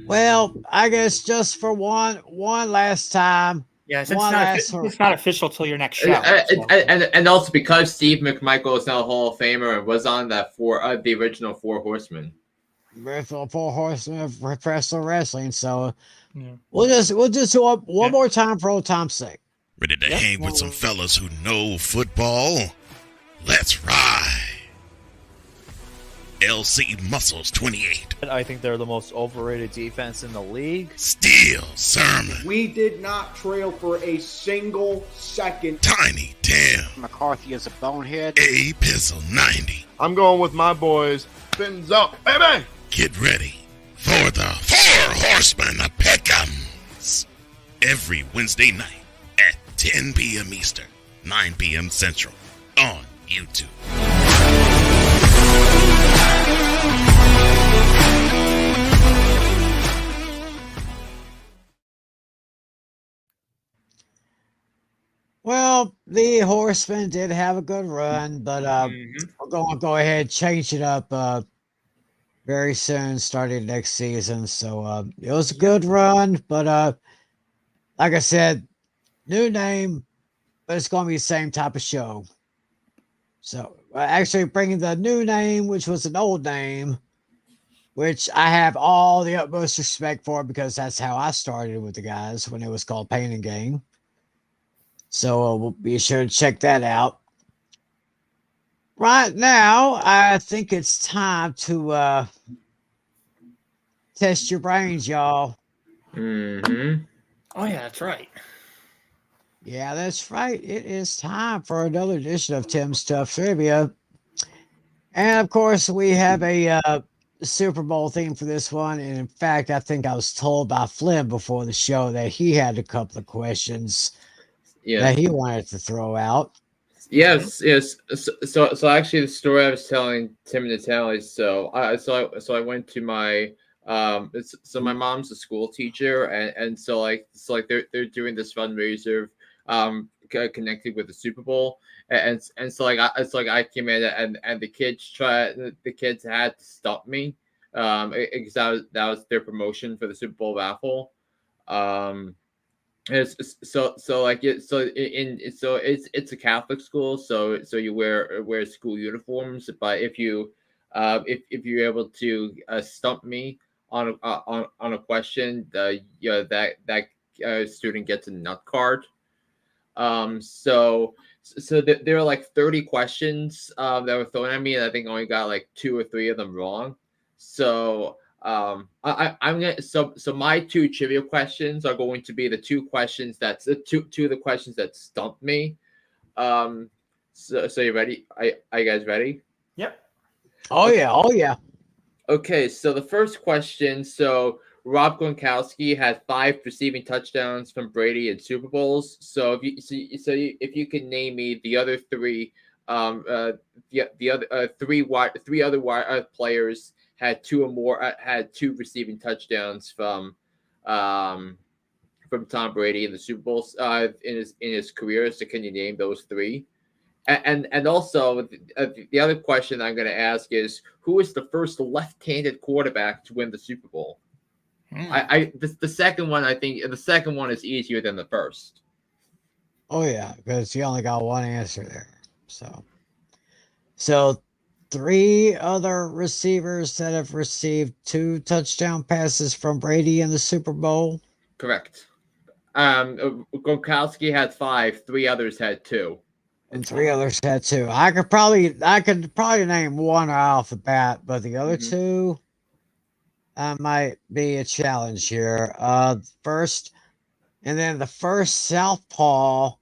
Well, I guess just for one last time. Yeah, it's not official till your next show. And also because Steve McMichael is now a Hall of Famer and was on that the original Four Horsemen. Original Four Horsemen of professional wrestling. So we'll just do one more time for old time's sake. Ready to hang with some fellas who know football? Let's ride. LC Muscles 28. I think they're the most overrated defense in the league. Steel Sermon. We did not trail for a single second. Tiny Tim. McCarthy is a bonehead. A Pizzle 90. I'm going with my boys. Fins up, baby! Get ready for the Four Horsemen of Pick'ems. Every Wednesday night at 10 p.m. Eastern, 9 p.m. Central on YouTube. Well, the Horsemen did have a good run, but we're going to go ahead and change it up very soon, starting next season. So it was a good run, but like I said, new name, but it's going to be the same type of show. So actually bringing the new name, which was an old name, which I have all the utmost respect for because that's how I started with the guys when it was called Pain and Gain. So we'll be sure to check that out. Right now, I think it's time to test your brains, y'all. Mm-hmm. Oh yeah, that's right. Yeah, that's right. It is time for another edition of Tim's Tough Trivia. And of course, we have a Super Bowl theme for this one. And in fact, I think I was told by Flynn before the show that he had a couple of questions that he wanted to throw out. Yes. So actually, the story I was telling Tim and Natalie. So I went to my so my mom's a school teacher, and so they're doing this fundraiser connected with the Super Bowl, and so I came in and the kids had to stop me because that was their promotion for the Super Bowl raffle. It's a Catholic school, so you wear school uniforms. But if you're able to stump me on a question, that student gets a nut card. So there were like 30 questions that were thrown at me, and I think I only got like 2 or 3 of them wrong. So I'm gonna so my 2 trivia questions are going to be the 2 questions that's the two of the questions that stumped me. So you ready? Are you guys ready? Yep. Oh yeah. Okay, so the first question. So Rob Gronkowski had 5 receiving touchdowns from Brady in Super Bowls. So if you can name me the other 3, the other 3 other wide players had 2 or more had 2 receiving touchdowns from Tom Brady in the Super Bowls in his career. So can you name those 3? And also the other question I'm going to ask is, who was the first left-handed quarterback to win the Super Bowl? The second one, I think the second one is easier than the first. Oh yeah, because you only got one answer there. So 3 other receivers that have received 2 touchdown passes from Brady in the Super Bowl. Correct. Gronkowski had 5. 3 others had 2. And 3 others had 2. I could probably name one off the bat, but the other 2 might be a challenge here. First, and then the first Southpaw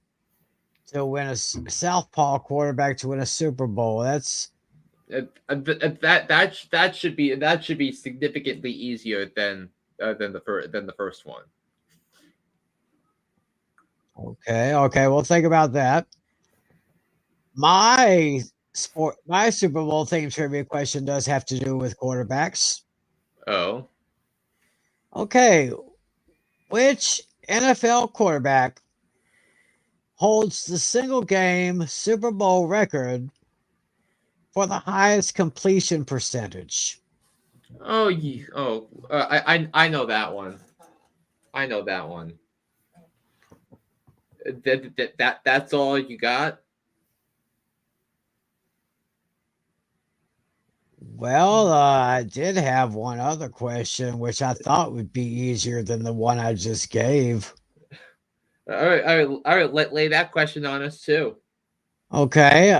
to win a Southpaw quarterback to win a Super Bowl. That's that should be significantly easier than the first one. Okay. Well, think about that. My Super Bowl themed trivia question does have to do with quarterbacks. Oh. Okay. Which NFL quarterback holds the single game Super Bowl record for the highest completion percentage? I know that one. That's all you got? Well, I did have one other question, which I thought would be easier than the one I just gave. All right. Lay that question on us too. Okay.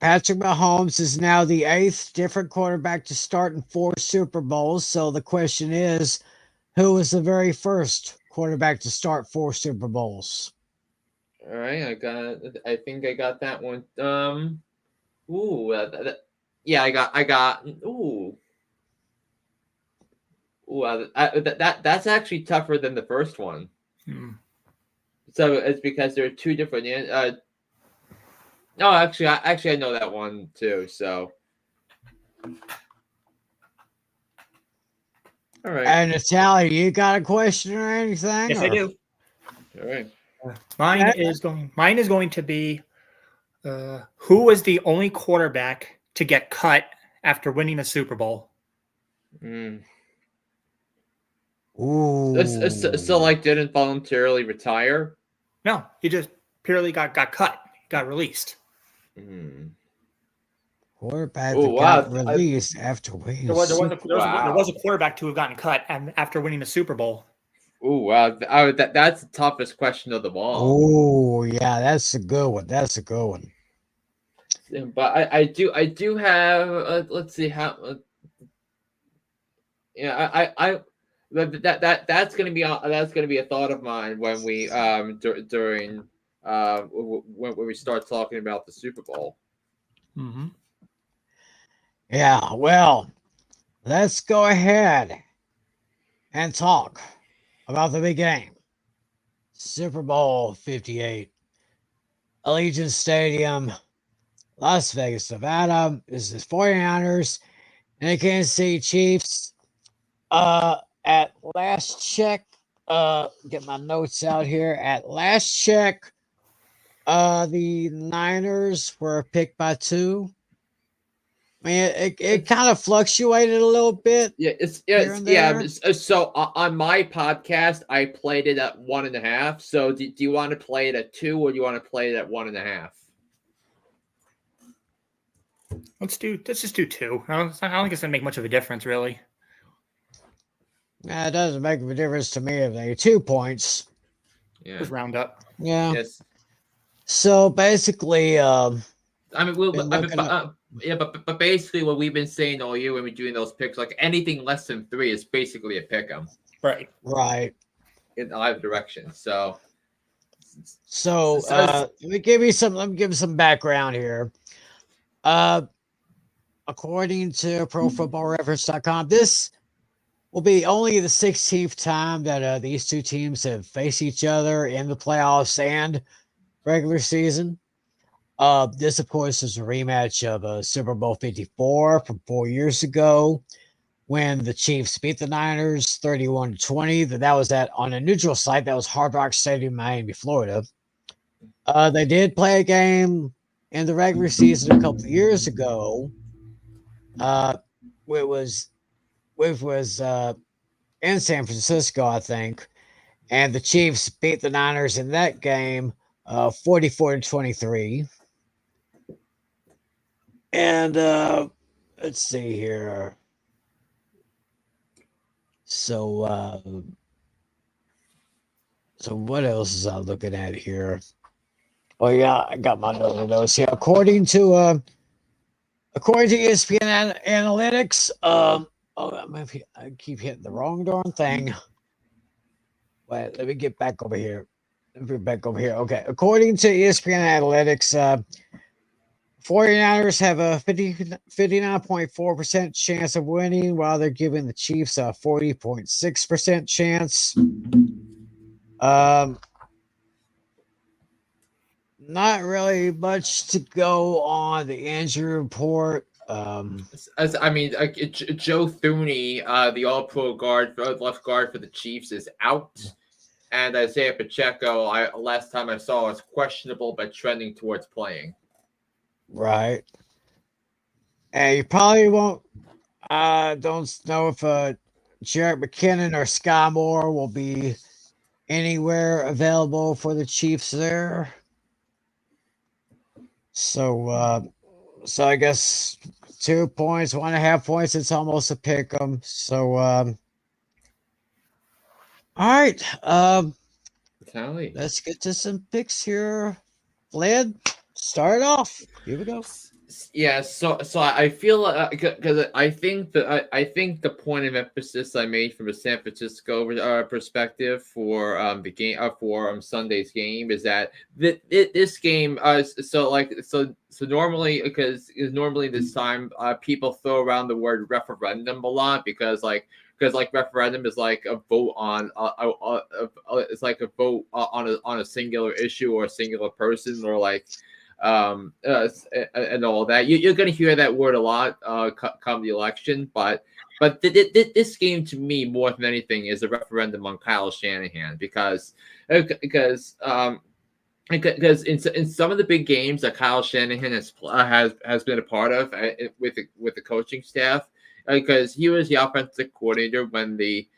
Patrick Mahomes is now the 8th different quarterback to start in 4 Super Bowls. So the question is, who was the very first quarterback to start 4 Super Bowls? All right, I think I got that one. I got. That's actually tougher than the first one. So it's because there are 2 different. No, actually, I know that one too. So, all right. And Natalia, you got a question or anything? Yes, I do. All right. Mine is going to be, who was the only quarterback to get cut after winning a Super Bowl? Ooh. So didn't voluntarily retire? No, he just purely got cut, got released. quarterback Oh, that wow. got released after winning. There was Wow. a quarterback to have gotten cut and after winning the Super Bowl. Oh, wow. That's the toughest question of them all. Oh, yeah, that's a good one. That's a good one. But I do have. Let's see how. Yeah, that's gonna be a thought of mine when we during when we start talking about the Super Bowl. Mm-hmm. Yeah, well, let's go ahead and talk about the big game. Super Bowl 58. Allegiant Stadium, Las Vegas, Nevada. This is 49ers and the Kansas City Chiefs. At last check, get my notes out here. At last check, the Niners were picked by 2. I mean, it kind of fluctuated a little bit. So on my podcast, I played it at 1.5. So do you want to play it at 2 or do you want to play it at 1.5? Let's just do 2. I don't think it's gonna make much of a difference, really. It doesn't make a difference to me if they 2 points. Yeah. Just round up. Yeah. Yes. So basically, I mean, but basically what we've been saying all year when we're doing those picks, like anything less than 3 is basically a pick 'em. Right. In either direction. So let me give you some background here. According to ProFootballReference.com, this will be only the 16th time that these 2 teams have faced each other in the playoffs and regular season. This, of course, is a rematch of Super Bowl 54 from 4 years ago when the Chiefs beat the Niners 31-20. That was on a neutral site. That was Hard Rock Stadium, Miami, Florida. They did play a game in the regular season a couple of years ago. It was in San Francisco, I think, and the Chiefs beat the Niners in that game 44-23. And let's see here. So what else is I looking at here? Oh yeah, I got my notes here. According to ESPN Analytics, I keep hitting the wrong darn thing. Wait, let me get back over here. Okay, according to ESPN Analytics, 49ers have a 59.4% chance of winning, while they're giving the Chiefs a 40.6% chance. Not really much to go on the injury report. Joe Thuney, the All-Pro left guard for the Chiefs, is out, and Isaiah Pacheco, last time I saw, is questionable but trending towards playing. Right, and you probably won't. Don't know if Jarrett McKinnon or Sky Moore will be anywhere available for the Chiefs there. So I guess 2 points, 1.5 points. It's almost a pick 'em. So, all right. Let's get to some picks here. Vlad, start off. Here we go. Yeah, so I feel because I think the point of emphasis I made from a San Francisco perspective for the game for Sunday's game is that this game so normally because normally this time people throw around the word referendum a lot because referendum is like a vote on it's like a vote on a singular issue or a singular person or like and all that. You're going to hear that word a lot come the election, but this game to me more than anything is a referendum on Kyle Shanahan because in some of the big games that Kyle Shanahan has been a part of with the coaching staff, because he was the offensive coordinator when the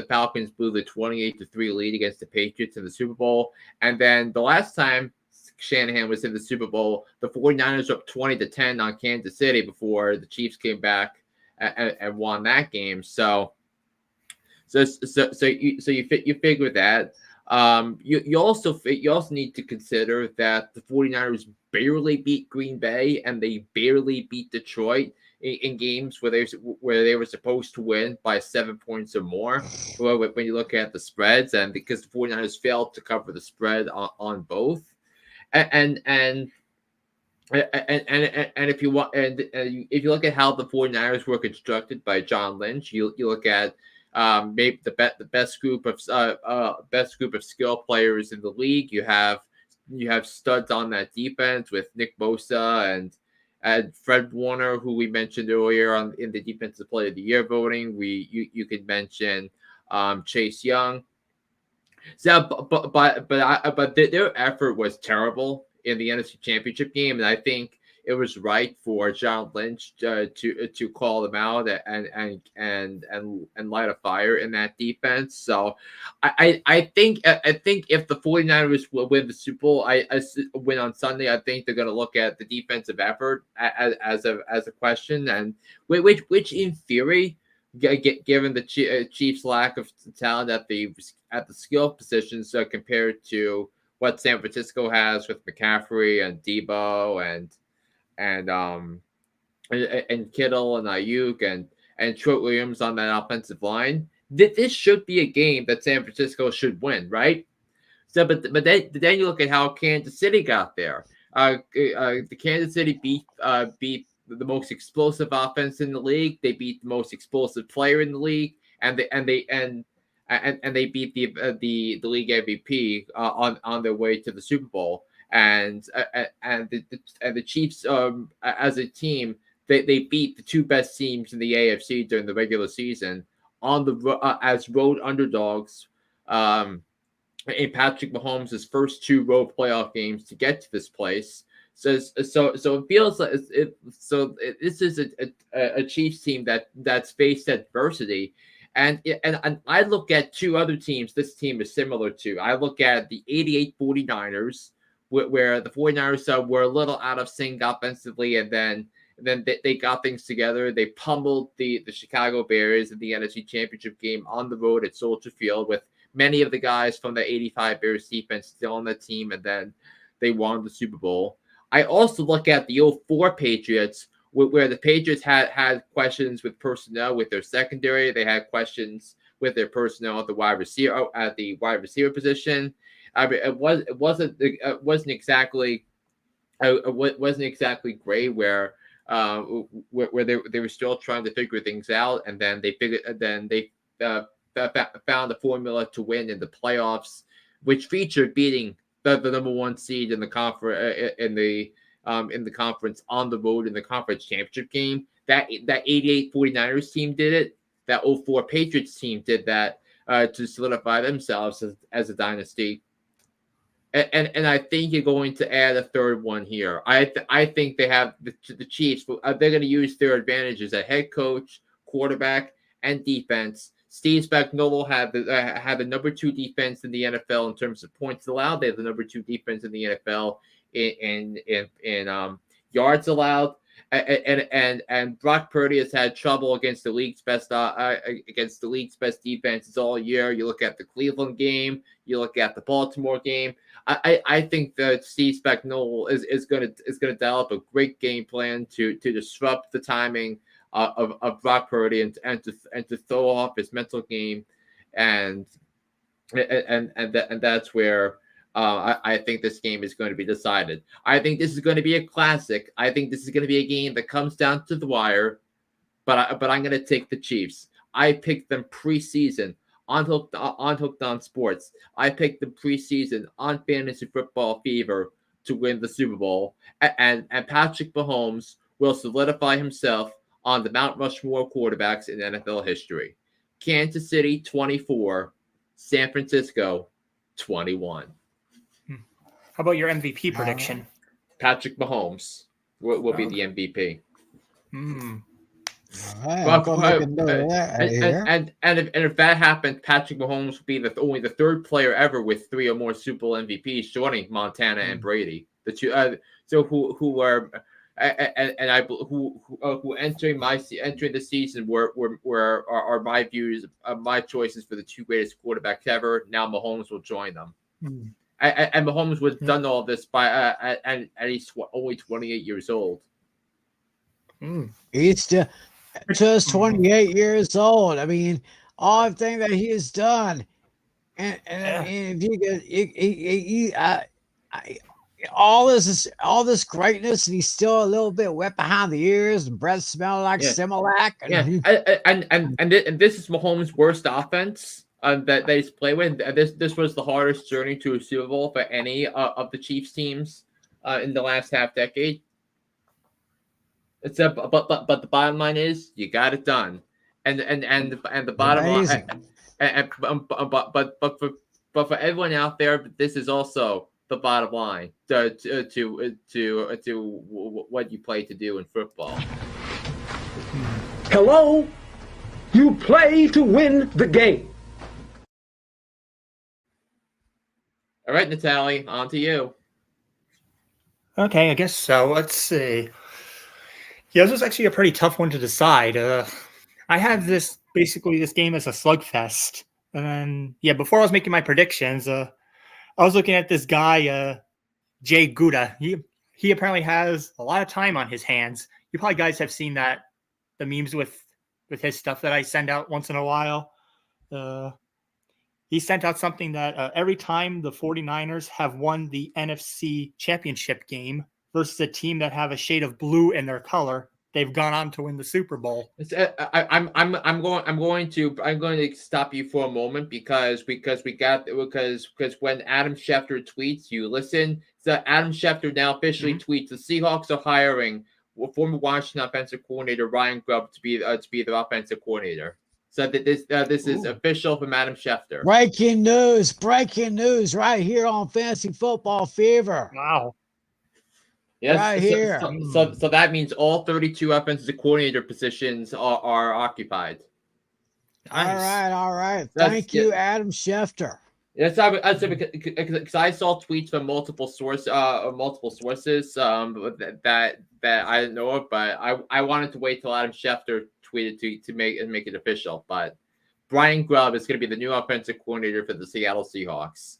Falcons blew the 28-3 lead against the Patriots in the Super Bowl, and then the last time Shanahan was in the Super Bowl. The 49ers were up 20-10 on Kansas City before the Chiefs came back and won that game. So you figure that. You also need to consider that the 49ers barely beat Green Bay and they barely beat Detroit in games where they were supposed to win by 7 points or more. When you look at the spreads, and because the 49ers failed to cover the spread on both, and if you want, and if you look at how the 49ers were constructed by John Lynch, you look at maybe the best group of skill players in the league. You have studs on that defense with Nick Bosa and Fred Warner, who we mentioned earlier in the Defensive Player of the Year voting. You could mention Chase Young. So, but their effort was terrible in the NFC Championship game, and I think it was right for John Lynch to call them out and light a fire in that defense. So I think if the 49ers will win the Super Bowl, I win on Sunday, I think they're going to look at the defensive effort as a question, and which in theory, given the Chiefs' lack of talent at the skill positions compared to what San Francisco has with McCaffrey and Debo and Kittle and Ayuk and Trent Williams on that offensive line, this should be a game that San Francisco should win, right? So, but then you look at how Kansas City got there. The Kansas City beat the most explosive offense in the league. They beat the most explosive player in the league, and they beat the league MVP on their way to the Super Bowl. And the Chiefs, as a team, they beat the two best teams in the AFC during the regular season on the as road underdogs. In Patrick Mahomes' first two road playoff games to get to this place. So it feels like this is a Chiefs team that's faced adversity. And I look at two other teams this team is similar to. I look at the 88 49ers, where the 49ers were a little out of sync offensively, and then they got things together. They pummeled the Chicago Bears in the NFC Championship game on the road at Soldier Field with many of the guys from the 85 Bears defense still on the team, and then they won the Super Bowl. I also look at the 04 Patriots, where the Patriots had questions with personnel with their secondary. They had questions with their personnel at the wide receiver position. I mean, it wasn't exactly great where they were still trying to figure things out, and then they found a formula to win in the playoffs, which featured beating the number one seed in the conference in the conference on the road in the conference championship game. That 88 49ers team did it. That 04 Patriots team did that to solidify themselves as a dynasty. And I think you're going to add a third one here. I think they have the Chiefs. They're going to use their advantages at head coach, quarterback, and defense. Steve Spagnuolo had the number 2 defense in the NFL in terms of points allowed. They have the number 2 defense in the NFL in yards allowed. And Brock Purdy has had trouble against the league's best defenses all year. You look at the Cleveland game, you look at the Baltimore game. I think that Steve Spagnuolo is going to develop a great game plan to disrupt the timing of Brock Purdy and to throw off his mental game, and that's where I think this game is going to be decided. I think this is going to be a classic. I think this is going to be a game that comes down to the wire, but I'm going to take the Chiefs. I picked them preseason on Hooked on Sports. I picked them preseason on Fantasy Football Fever to win the Super Bowl, and Patrick Mahomes will solidify himself on the Mount Rushmore quarterbacks in NFL history. Kansas City 24, San Francisco 21. How about your MVP prediction? Patrick Mahomes will be the MVP. All right, I'm gonna make a note of that right here. And if that happens, Patrick Mahomes will be only the third player ever with 3 or more Super Bowl MVPs, joining Montana and Brady. The two, who are who entering the season are my views, my choices for the 2 greatest quarterbacks ever. Now Mahomes will join them. And Mahomes was done all this by and he's only 28 years old. He's just 28 years old. I mean, all the thing that he has done, and if you could, all this greatness, and he's still a little bit wet behind the ears, and breath smelling like Similac. And this is Mahomes' worst offense that he's played with. This was the hardest journey to a Super Bowl for any of the Chiefs teams in the last half decade. But the bottom line is you got it done, and the bottom line, but for everyone out there, this is also the bottom line to what you play to do in football. Hello? You play to win the game. All right, Natalie, on to you. Okay, I guess so. Let's see. Yeah, this was actually a pretty tough one to decide. I had this game as a slugfest. And then, before I was making my predictions, I was looking at this guy, Jay Gouda. He apparently has a lot of time on his hands. You probably guys have seen the memes with his stuff that I send out once in a while. He sent out something that every time the 49ers have won the NFC Championship game versus a team that have a shade of blue in their color, they've gone on to win the Super Bowl. I'm going to stop you for a moment because when Adam Schefter tweets, you listen. So Adam Schefter now officially tweets the Seahawks are hiring former Washington offensive coordinator Ryan Grubb to be their offensive coordinator. So that this is official from Adam Schefter. Breaking news right here on Fantasy Football Fever. Wow. Yes, right here. So that means all 32 offensive coordinator positions are occupied. Nice. All right. Thank you, Adam Schefter. Yes, because I saw tweets from multiple sources that I didn't know of, but I wanted to wait till Adam Schefter tweeted to make it official. But Brian Grubb is going to be the new offensive coordinator for the Seattle Seahawks.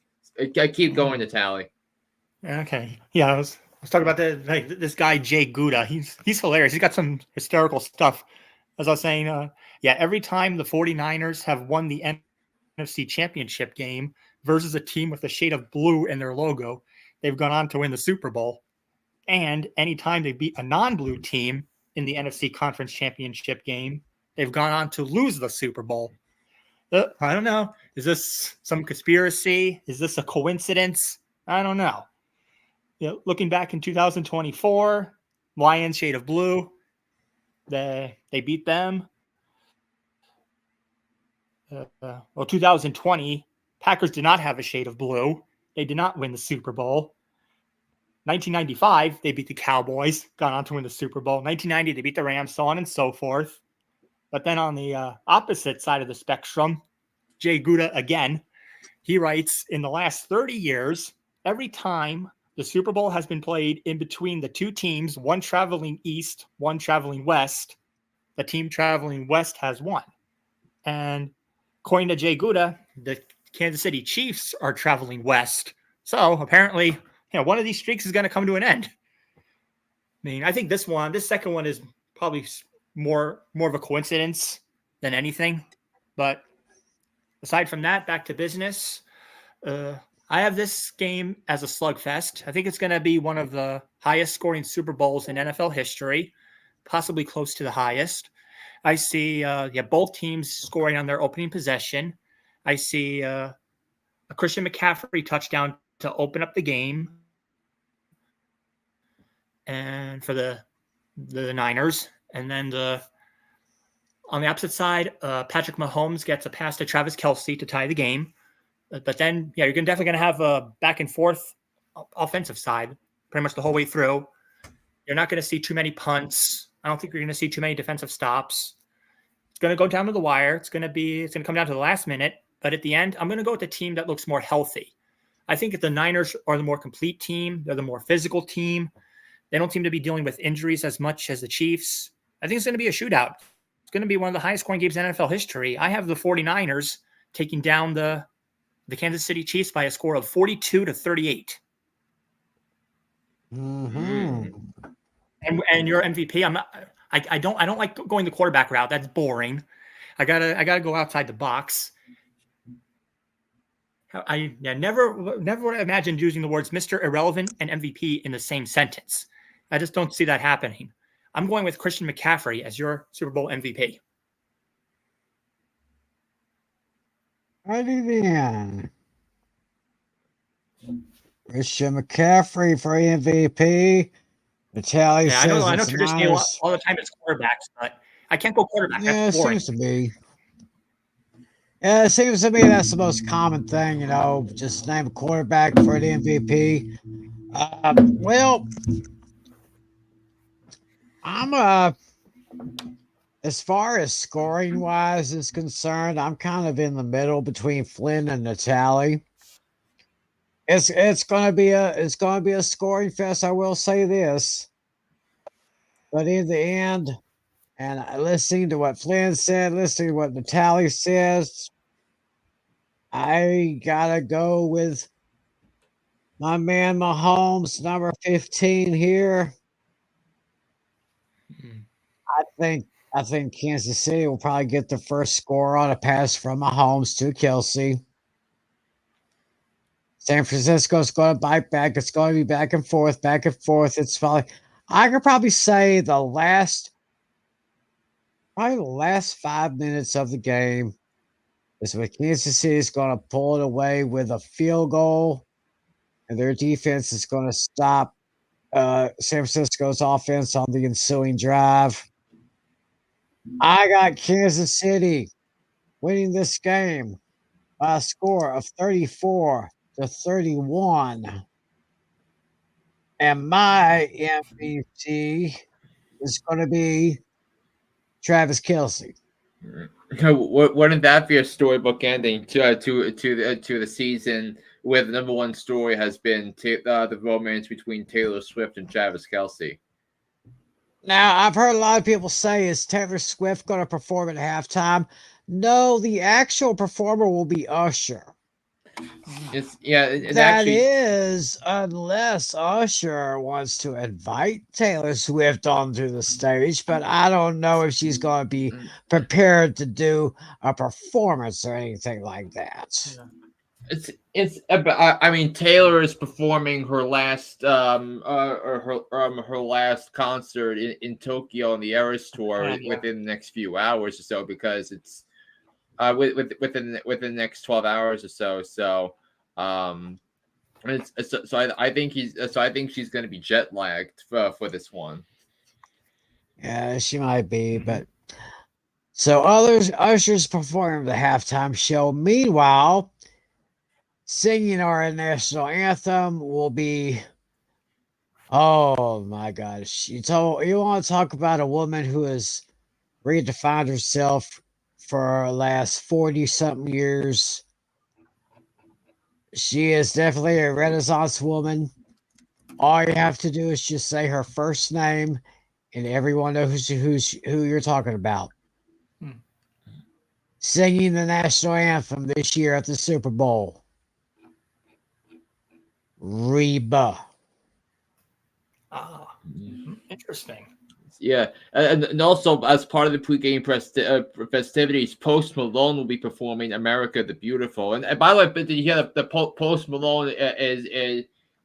Keep going, Natalie. Okay. Yeah, I was talking about this guy Jay Gouda. He's hilarious. He's got some hysterical stuff. As I was saying, every time the 49ers have won the NFC Championship game versus a team with a shade of blue in their logo, they've gone on to win the Super Bowl. And anytime they beat a non-blue team in the NFC Conference Championship game, they've gone on to lose the Super Bowl. I don't know. Is this some conspiracy? Is this a coincidence? I don't know. Looking back in 2024, Lions shade of blue, they beat them. 2020, Packers did not have a shade of blue. They did not win the Super Bowl. 1995, they beat the Cowboys, gone on to win the Super Bowl. 1990, they beat the Rams, so on and so forth. But then on the opposite side of the spectrum, Jay Gouda again, he writes, in the last 30 years, every time the Super Bowl has been played in between the two teams, one traveling east, one traveling west, the team traveling west has won. And according to Jay Gouda, the Kansas City Chiefs are traveling west. So apparently, one of these streaks is going to come to an end. I mean, I think this second one is probably more of a coincidence than anything. But aside from that, back to business. I have this game as a slugfest. I think it's going to be one of the highest scoring Super Bowls in NFL history, possibly close to the highest. I see both teams scoring on their opening possession. I see a Christian McCaffrey touchdown to open up the game. And for the Niners. And then on the opposite side, Patrick Mahomes gets a pass to Travis Kelce to tie the game. But then, you're definitely going to have a back and forth offensive side pretty much the whole way through. You're not going to see too many punts. I don't think you're going to see too many defensive stops. It's going to go down to the wire. It's going to come down to the last minute. But at the end, I'm going to go with the team that looks more healthy. I think if the Niners are the more complete team, they're the more physical team. They don't seem to be dealing with injuries as much as the Chiefs. I think it's going to be a shootout. It's going to be one of the highest scoring games in NFL history. I have the 49ers taking down the Kansas City Chiefs by a score of 42-38. Mm-hmm. And your MVP, I don't like going the quarterback route. That's boring. I gotta go outside the box. Never would have imagined using the words Mr. Irrelevant and MVP in the same sentence. I just don't see that happening. I'm going with Christian McCaffrey as your Super Bowl MVP. Righty then. Christian McCaffrey for MVP. Vitaly says I know it's traditionally Niners. all the time it's quarterbacks, but I can't go quarterback. Yeah, That's it boring. seems to be. Yeah, it seems to me that's the most common thing, just name a quarterback for the MVP. Well, I'm as far as scoring wise is concerned, I'm kind of in the middle between Flynn and Natali. It's gonna be a scoring fest, I will say this. But in the end, and listening to what Flynn said, listening to what Natali says, I gotta go with my man Mahomes, number 15 here. I think Kansas City will probably get the first score on a pass from Mahomes to Kelsey. San Francisco's going to bite back. It's going to be back and forth, back and forth. It's probably, I could probably say the last 5 minutes of the game is when Kansas City is going to pull it away with a field goal, and their defense is going to stop San Francisco's offense on the ensuing drive. I got Kansas City winning this game by a score of 34-31. And my MVP is going to be Travis Kelce. Wouldn't that be a storybook ending to the season, where the number one story has been the romance between Taylor Swift and Travis Kelce? Now, I've heard a lot of people say, is Taylor Swift going to perform at halftime? No, the actual performer will be Usher. Unless Usher wants to invite Taylor Swift onto the stage, but I don't know if she's going to be prepared to do a performance or anything like that. I mean, Taylor is performing her last her last concert in Tokyo on the Eras tour within the next few hours or so, because it's within the next 12 hours or so. So I think she's going to be jet lagged for this one. Yeah, she might be, but so Usher's performing the halftime show. Meanwhile, singing our national anthem will be, oh my gosh. You want to talk about a woman who has redefined herself for the last 40-something years. She is definitely a Renaissance woman. All you have to do is just say her first name, and everyone knows who you're talking about. Singing the national anthem this year at the Super Bowl. Reba. Interesting. Yeah, and also as part of the pregame festivities, Post Malone will be performing "America the Beautiful." And by the way, did you hear the Post Malone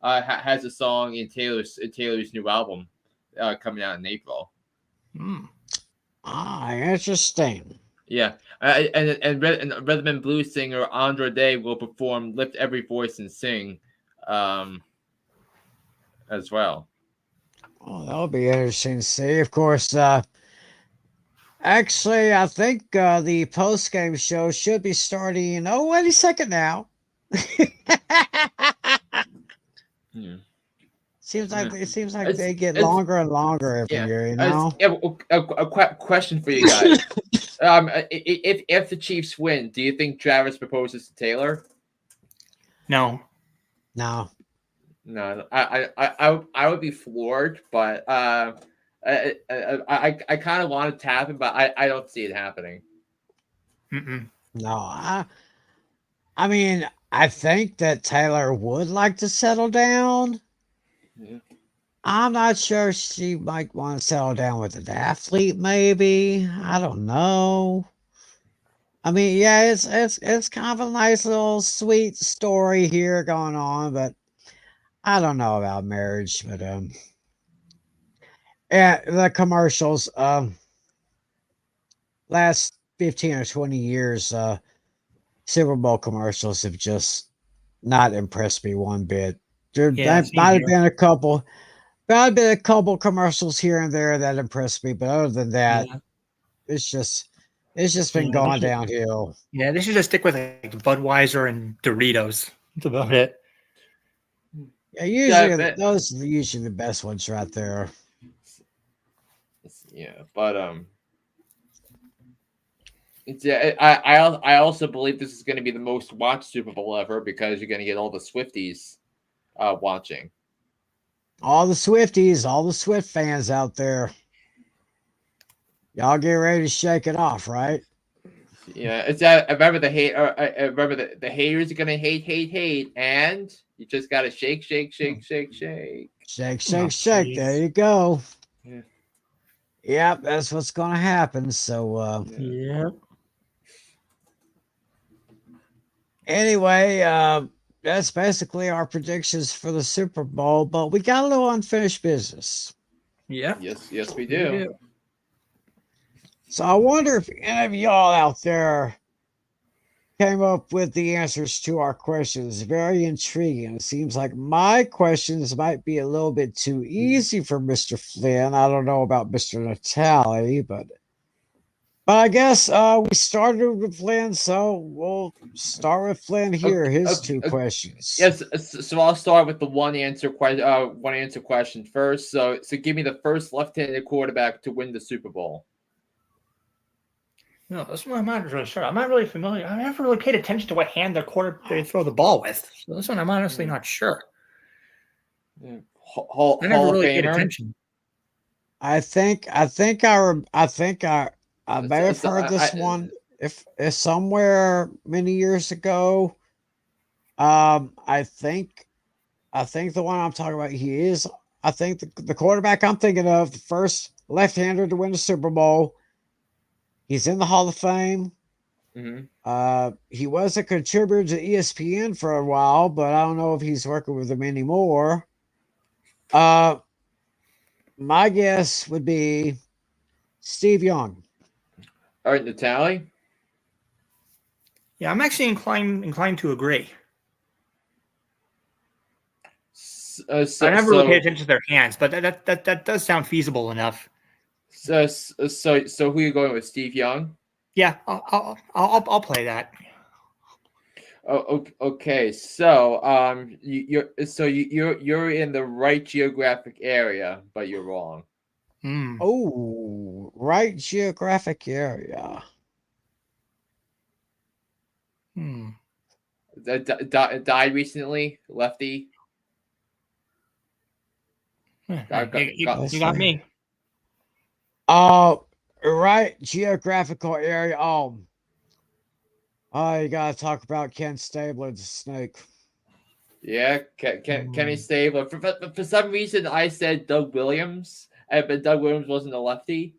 has a song in Taylor's new album coming out in April? Interesting. Yeah, and Rhythm and Blues singer Andra Day will perform "Lift Every Voice and Sing," as well. Oh, that'll be interesting to see. Of course, actually, I think the post-game show should be starting. Oh, any second now. Seems like It's- they get it's- longer and longer every year. You know. Question for you guys. If the Chiefs win, do you think Travis proposes to Taylor? No. No. No, I would be floored, but I kind of want it to happen, but I don't see it happening. Mm-mm. No. I mean, I think that Taylor would like to settle down. Yeah. I'm not sure she might want to settle down with an athlete. Maybe I don't know. I mean, yeah, it's kind of a nice little sweet story here going on, but I don't know about marriage. But yeah, the commercials, last 15 or 20 years, Super Bowl commercials have just not impressed me one bit. There Yeah, might have been a couple. Might have been a couple commercials here and there that impressed me, but other than that, Yeah. it's just been going downhill. Yeah, they should just stick with like Budweiser and Doritos. That's about it. Yeah, usually those are usually the best ones right there. Yeah, but yeah, I also believe this is going to be the most watched Super Bowl ever because you're going to get all the Swifties watching. All the Swifties, all the Swift fans out there. Y'all get ready to shake it off, right? Yeah, it's I remember the hate. I remember the haters are gonna hate, and you just gotta shake. Shake, shake. There you go. Yeah. Yep, that's what's gonna happen. So yeah. Anyway, that's basically our predictions for the Super Bowl, but we got a little unfinished business. Yeah. Yes, we do. So I wonder if any of y'all out there came up with the answers to our questions. Very intriguing. It seems like my questions might be a little bit too easy for Mr. Flynn. I don't know about Mr. Natali, but I guess we started with Flynn, so we'll start with Flynn here. His two questions. Yes, so I'll start with the one answer question first. So give me the first left-handed quarterback to win the Super Bowl. No, this one I'm not really sure. I'm not really familiar. I never really paid attention to what hand they throw the ball with. So this one I'm honestly not sure. I never really paid attention. I think I may have heard this one if somewhere many years ago. I think the one I'm talking about, I think the quarterback I'm thinking of, the first left-hander to win the Super Bowl. He's in the Hall of Fame. Mm-hmm. He was a contributor to ESPN for a while, but I don't know if he's working with them anymore. My guess would be Steve Young. All right, Natali. Yeah, I'm actually inclined to agree. I never really paid attention to their hands, but that does sound feasible enough. So who are you going with, Steve Young? Yeah, I'll play that. Oh, okay. So you're in the right geographic area, but you're wrong. Oh, right geographic area. Died recently, lefty. You got me. Right geographical area. You gotta talk about Ken Stabler, the Snake. Yeah, Kenny Stabler. For some reason, I said Doug Williams, but Doug Williams wasn't a lefty.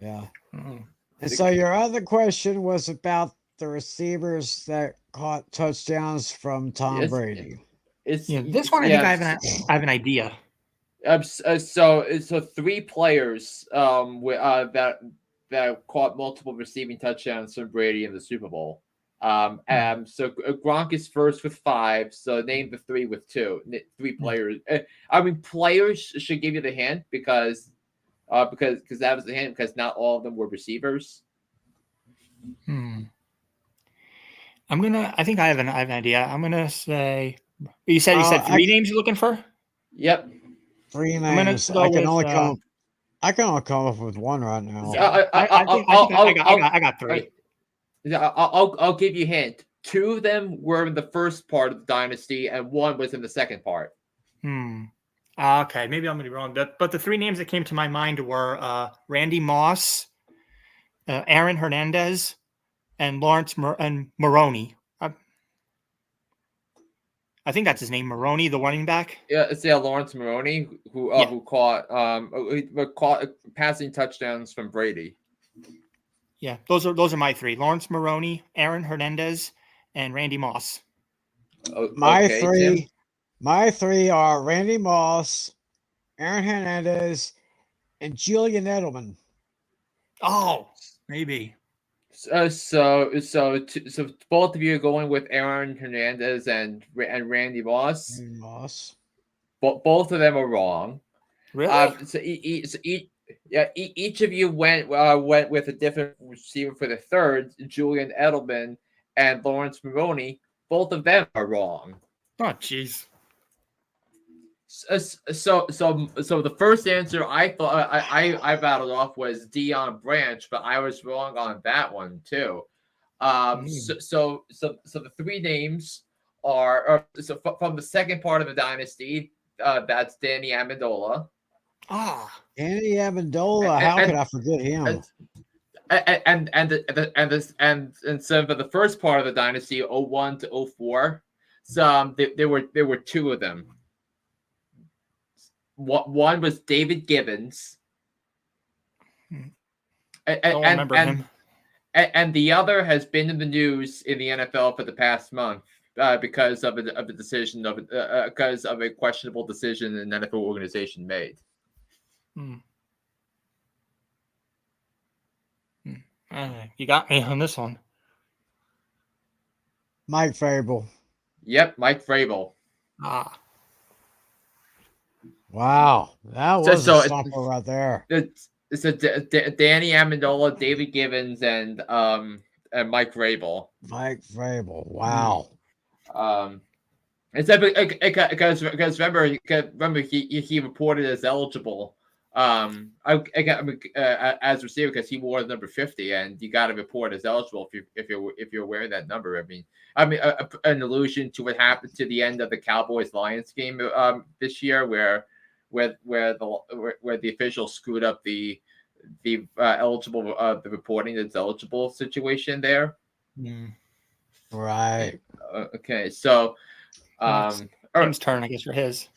Yeah. And so your other question was about the receivers that caught touchdowns from Tom Brady. This one I think I have an idea. So three players that caught multiple receiving touchdowns from Brady in the Super Bowl. So Gronk is first with 5. So name the 3 with 2. 3 players. I mean, players should give you the hint because that was the hint because not all of them were receivers. I think I have an idea. I'm gonna say You said three names you're looking for? Yep. 3 I'm gonna names. go I can with, only come up with one right now. I got three. I'll give you a hint. 2 of them were in the first part of the dynasty, and 1 was in the second part. Okay, maybe I'm going to be wrong. But the 3 names that came to my mind were Randy Moss, Aaron Hernandez, and Lawrence Maroney. I think that's his name, Maroney, the running back. Yeah, it's Lawrence Maroney who caught passing touchdowns from Brady. Yeah, those are my 3: Lawrence Maroney, Aaron Hernandez, and Randy Moss. My Tim? My 3 are Randy Moss, Aaron Hernandez, and Julian Edelman. Oh, maybe. So both of you are going with Aaron Hernandez and Randy Moss. Both of them are wrong. Really? Each of you went with a different receiver for the third. Julian Edelman and Lawrence Maroney. Both of them are wrong. Oh, jeez. So the first answer I thought I battled off was Deion Branch, but I was wrong on that one too. So the 3 names are from the second part of the dynasty. That's Danny Amendola. Danny Amendola. How could I forget him? And so for the first part of the dynasty, 01 to 04, so there were 2 of them. One was David Gibbons. Don't remember him. And the other has been in the news in the NFL for the past month because of a decision because of a questionable decision an NFL organization made. You got me on this one. Mike Vrabel. Yep, Mike Vrabel. Wow, that was a stumper right there. It's Danny Amendola, David Gibbons, and Mike Vrabel. Mike Vrabel. Wow. It's because remember he reported as eligible. As receiver because he wore the number 50, and you got to report as eligible if you're wearing that number. I mean, an allusion to what happened to the end of the Cowboys-Lions game this year, where the officials screwed up the eligible the reporting that's eligible situation there. Right. Okay, so Tim's turn, I guess, for his.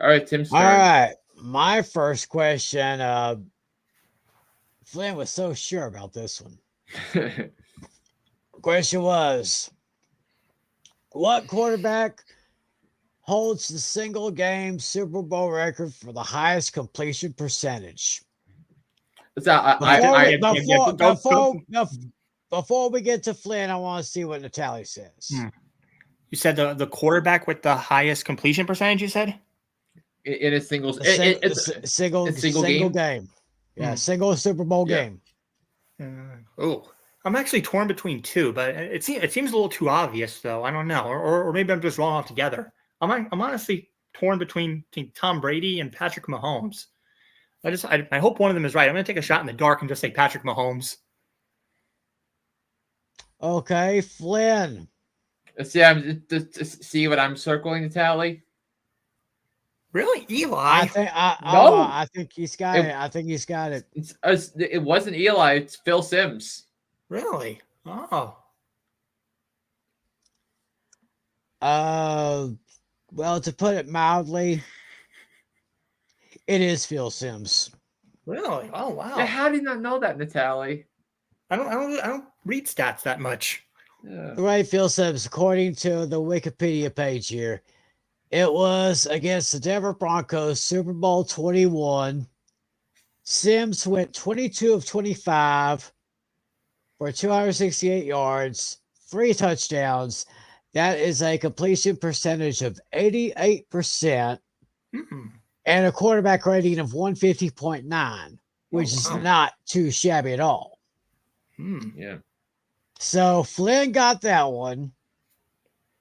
All right, Tim's turn. All right. My first question, Flynn was so sure about this one. Question was, what quarterback holds the single game Super Bowl record for the highest completion percentage? Before we get to Flynn, I want to see what Natalie says. You said the quarterback with the highest completion percentage, you said? In a single game. Yeah, single Super Bowl game. I'm actually torn between 2, but it seems a little too obvious, though. I don't know, or maybe I'm just wrong altogether. I'm honestly torn between Tom Brady and Patrick Mahomes. I hope one of them is right. I'm going to take a shot in the dark and just say Patrick Mahomes. Okay, Flynn. See what I'm circling, Natalie. Really, Eli? I think he's got it. I think he's got it. It wasn't Eli. It's Phil Simms. Really? Oh. Well, to put it mildly, it is Phil Simms. Really? Oh, wow. Yeah, how do you not know that, Natalie? I don't read stats that much. Yeah. Right, Phil Simms. According to the Wikipedia page here, it was against the Denver Broncos, Super Bowl 21. Simms went 22 of 25 for 268 yards, 3 touchdowns. That is a completion percentage of 88% and a quarterback rating of 150.9, which is not too shabby at all. Yeah. So Flynn got that one.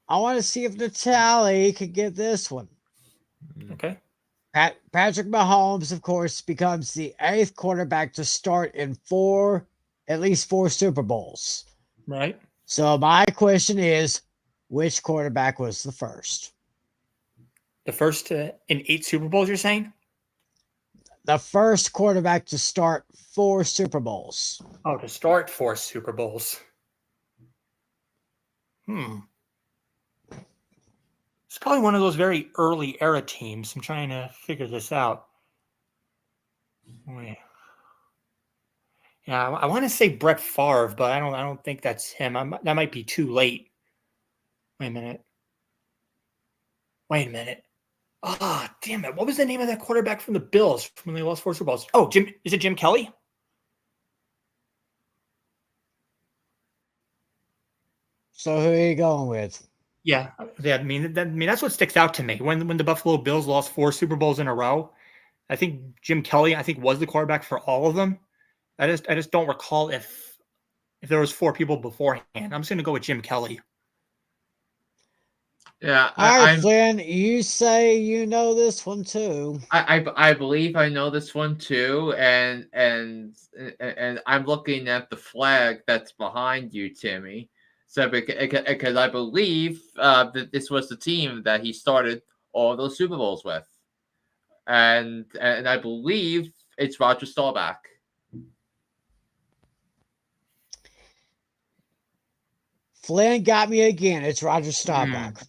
I want to see if Natalie could get this one. Okay. Patrick Mahomes, of course, becomes the 8th quarterback to start in at least four Super Bowls. Right. So my question is, which quarterback was the first? The first in 8 Super Bowls, you're saying? The first quarterback to start 4 Super Bowls. Oh, to start 4 Super Bowls. It's probably one of those very early era teams. I'm trying to figure this out. Wait. Yeah, I want to say Brett Favre, but I don't think that's him. That might be too late. Wait a minute. Ah, damn it. What was the name of that quarterback from the Bills when they lost 4 Super Bowls? Oh, is it Jim Kelly? So who are you going with? Yeah. I mean that's what sticks out to me. When the Buffalo Bills lost 4 Super Bowls in a row, I think Jim Kelly, was the quarterback for all of them. I just don't recall if there was 4 people beforehand. I'm just going to go with Jim Kelly. Yeah. All right, Flynn, you say you know this one too. I believe I know this one too, and I'm looking at the flag that's behind you, Timmy. So because I believe that this was the team that he started all those Super Bowls with, and I believe it's Roger Staubach. Flynn got me again. It's Roger Staubach.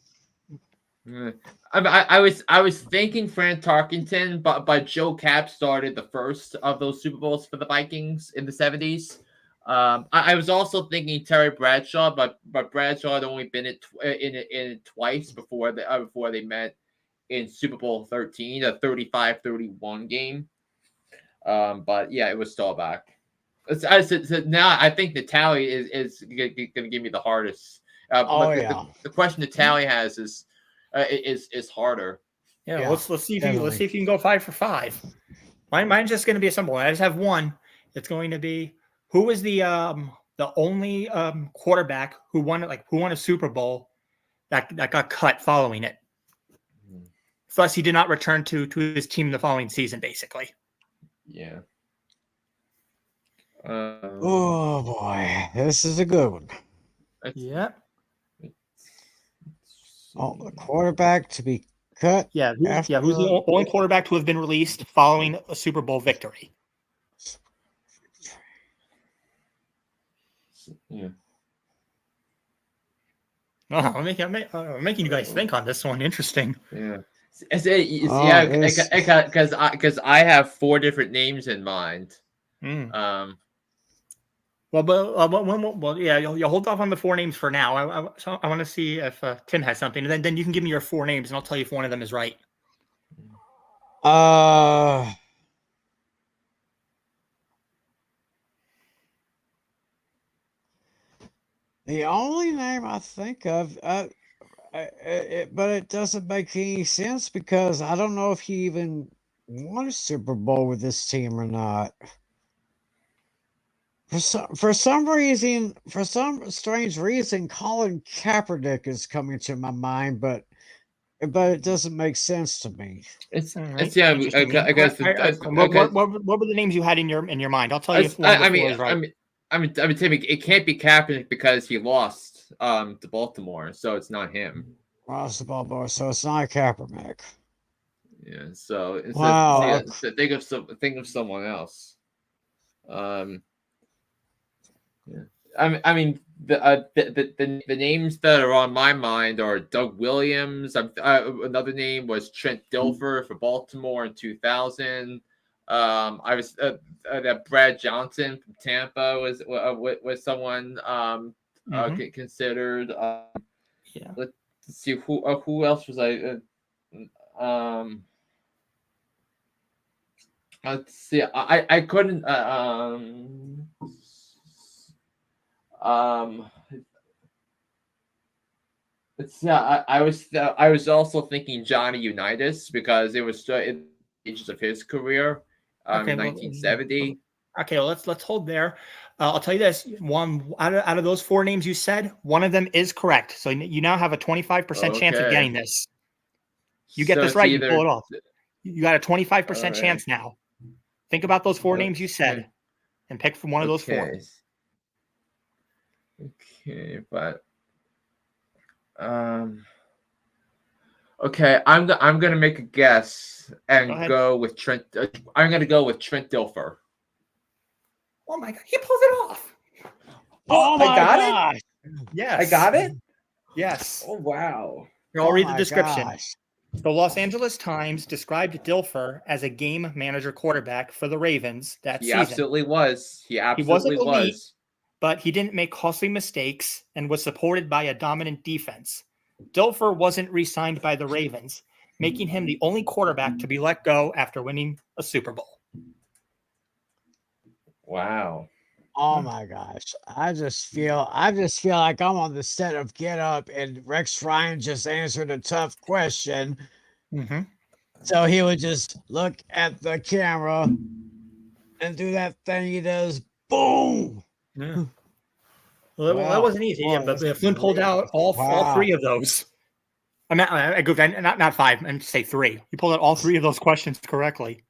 I was thinking Fran Tarkenton, but Joe Cap started the first of those Super Bowls for the Vikings in the 70s. I was also thinking Terry Bradshaw, but Bradshaw had only been in it twice before they met in Super Bowl 13, a 35-31 game. But yeah, it was Staubach. So now I think the tally is going to give me the hardest. The question the tally has is harder. Yeah, let's see if you can go 5 for 5. Mine's just going to be a simple one. I just have one. It's going to be, who was the only quarterback who won a Super Bowl that got cut following it. Thus, he did not return to his team the following season, basically. Yeah. Oh boy, this is a good one. Yeah. Oh, the quarterback to be cut. Yeah, who's the only quarterback to have been released following a Super Bowl victory? Yeah. Oh, I'm making you guys think on this one. Interesting. Yeah. Because I have 4 different names in mind. Well, yeah, you'll hold off on the 4 names for now. I want to see if Tim has something, and then you can give me your 4 names, and I'll tell you if one of them is right. The only name I think of, but it doesn't make any sense because I don't know if he even won a Super Bowl with this team or not. For some strange reason, Colin Kaepernick is coming to my mind, but it doesn't make sense to me. It's right. yeah. I guess. What were the names you had in your mind? I'll tell you if one of the 4 is right. I mean, Timmy, it can't be Kaepernick because he lost to Baltimore, so it's not him. Lost to Baltimore, so it's not Kaepernick. Yeah. So wow. Think of someone else. Yeah. I mean the names that are on my mind are Doug Williams. Another name was Trent Dilfer for Baltimore in 2000. I was that Brad Johnson from Tampa was someone considered. Yeah. Let's see who else was I. Let's see. I couldn't. I was also thinking Johnny Unitas because it was in the ages of his career. In 1970. Okay, well, let's hold there. I'll tell you this: one out of those 4 names you said, one of them is correct. So you now have a 25% chance of getting this. You get this right, you pull it off. You got a 25% chance now. Think about those 4 names you said, and pick from one of those 4. Okay, but okay, I'm gonna make a guess and go with Trent. I'm gonna go with Trent Dilfer. Oh my God, he pulled it off! Oh my gosh! It? Yes, I got it. Yes. Oh wow! I'll read the description. Gosh. The Los Angeles Times described Dilfer as a game manager quarterback for the Ravens that season. Absolutely was. He wasn't elite, but he didn't make costly mistakes and was supported by a dominant defense. Dilfer wasn't re-signed by the Ravens, making him the only quarterback to be let go after winning a Super Bowl. Wow. Oh my gosh. I just feel like I'm on the set of Get Up and Rex Ryan just answered a tough question. Mm-hmm. So he would just look at the camera and do that thing he does. Boom. Yeah. Well, that wasn't easy. Yeah, but Flynn pulled out all 3 of those. I go not 5, and say 3. He pulled out all 3 of those questions correctly.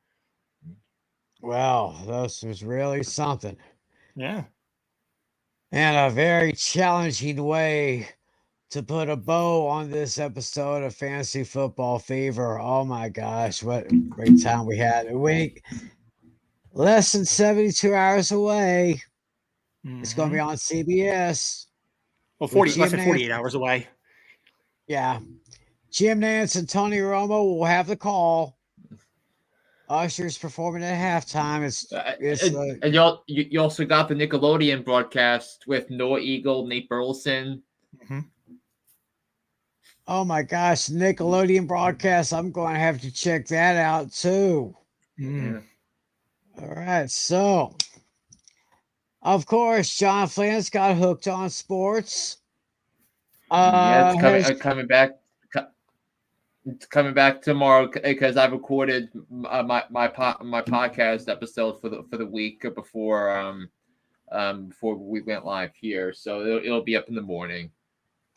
Wow, this was really something. Yeah. And a very challenging way to put a bow on this episode of Fantasy Football Fever. Oh my gosh, what a great time we had. A week less than 72 hours away. Mm-hmm. It's going to be on CBS. Well, less than 48 hours away. Yeah. Jim Nance and Tony Romo will have the call. Usher's performing at halftime. And you also got the Nickelodeon broadcast with Noah Eagle, Nate Burleson. Mm-hmm. Oh my gosh, Nickelodeon broadcast. I'm going to have to check that out too. Mm. All right, so of course, John Flynn's got hooked on sports. It's coming back. It's coming back tomorrow because I recorded my podcast episode for the week before we went live here, so it'll be up in the morning.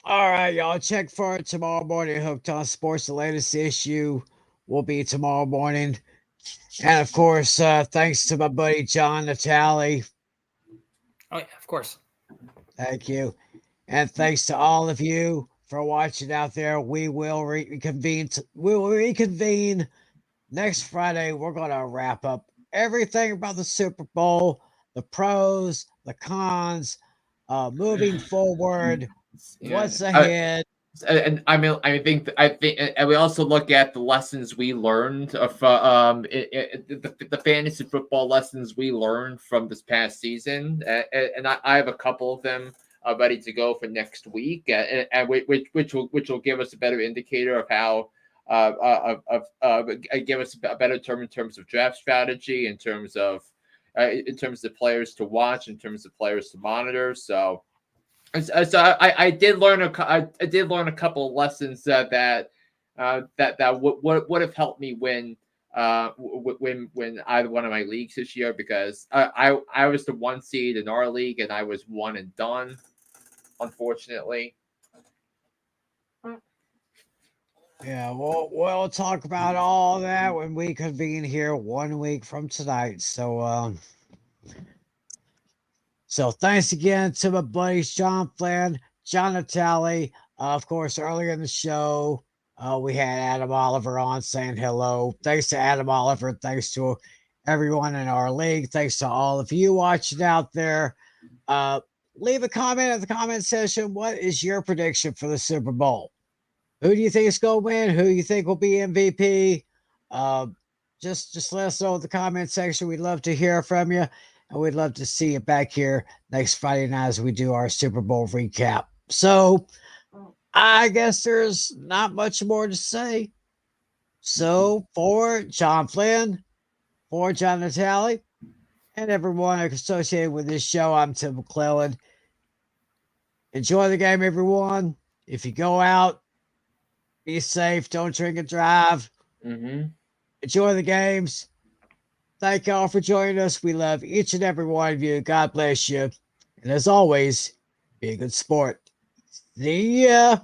All right, y'all, check for it tomorrow morning. Hooked on Sports, the latest issue will be tomorrow morning, and of course, thanks to my buddy John Natale. Oh yeah, of course. Thank you, and thanks to all of you for watching out there. We will reconvene. Next Friday. We're going to wrap up everything about the Super Bowl, the pros, the cons, moving forward, what's ahead. And I think, and we also look at the lessons we learned of the fantasy football lessons we learned from this past season, and I have a couple of them ready to go for next week, and which will give us a better indicator of how give us a better term in terms of draft strategy, in terms of players to watch, in terms of players to monitor. So I did learn a couple of lessons that would have helped me win either one of my leagues this year, because I was the 1 seed in our league and I was one and done, unfortunately. Yeah, we'll talk about all that when we convene here 1 week from tonight. So thanks again to my buddies John Flynn, John Natale. Of course, earlier in the show, we had Adam Oliver on saying hello. Thanks to Adam Oliver. Thanks to everyone in our league. Thanks to all of you watching out there. Leave a comment in the comment section. What is your prediction for the Super Bowl? Who do you think is going to win? Who do you think will be MVP? Just let us know in the comment section. We'd love to hear from you. And we'd love to see you back here next Friday night as we do our Super Bowl recap. So I guess there's not much more to say. So for John Flynn, for John Natale, and everyone associated with this show, I'm Tim McClellan. Enjoy the game, everyone. If you go out, be safe. Don't drink and drive. Mm-hmm. Enjoy the games. Thank y'all for joining us. We love each and every one of you. God bless you. And as always, be a good sport. See ya.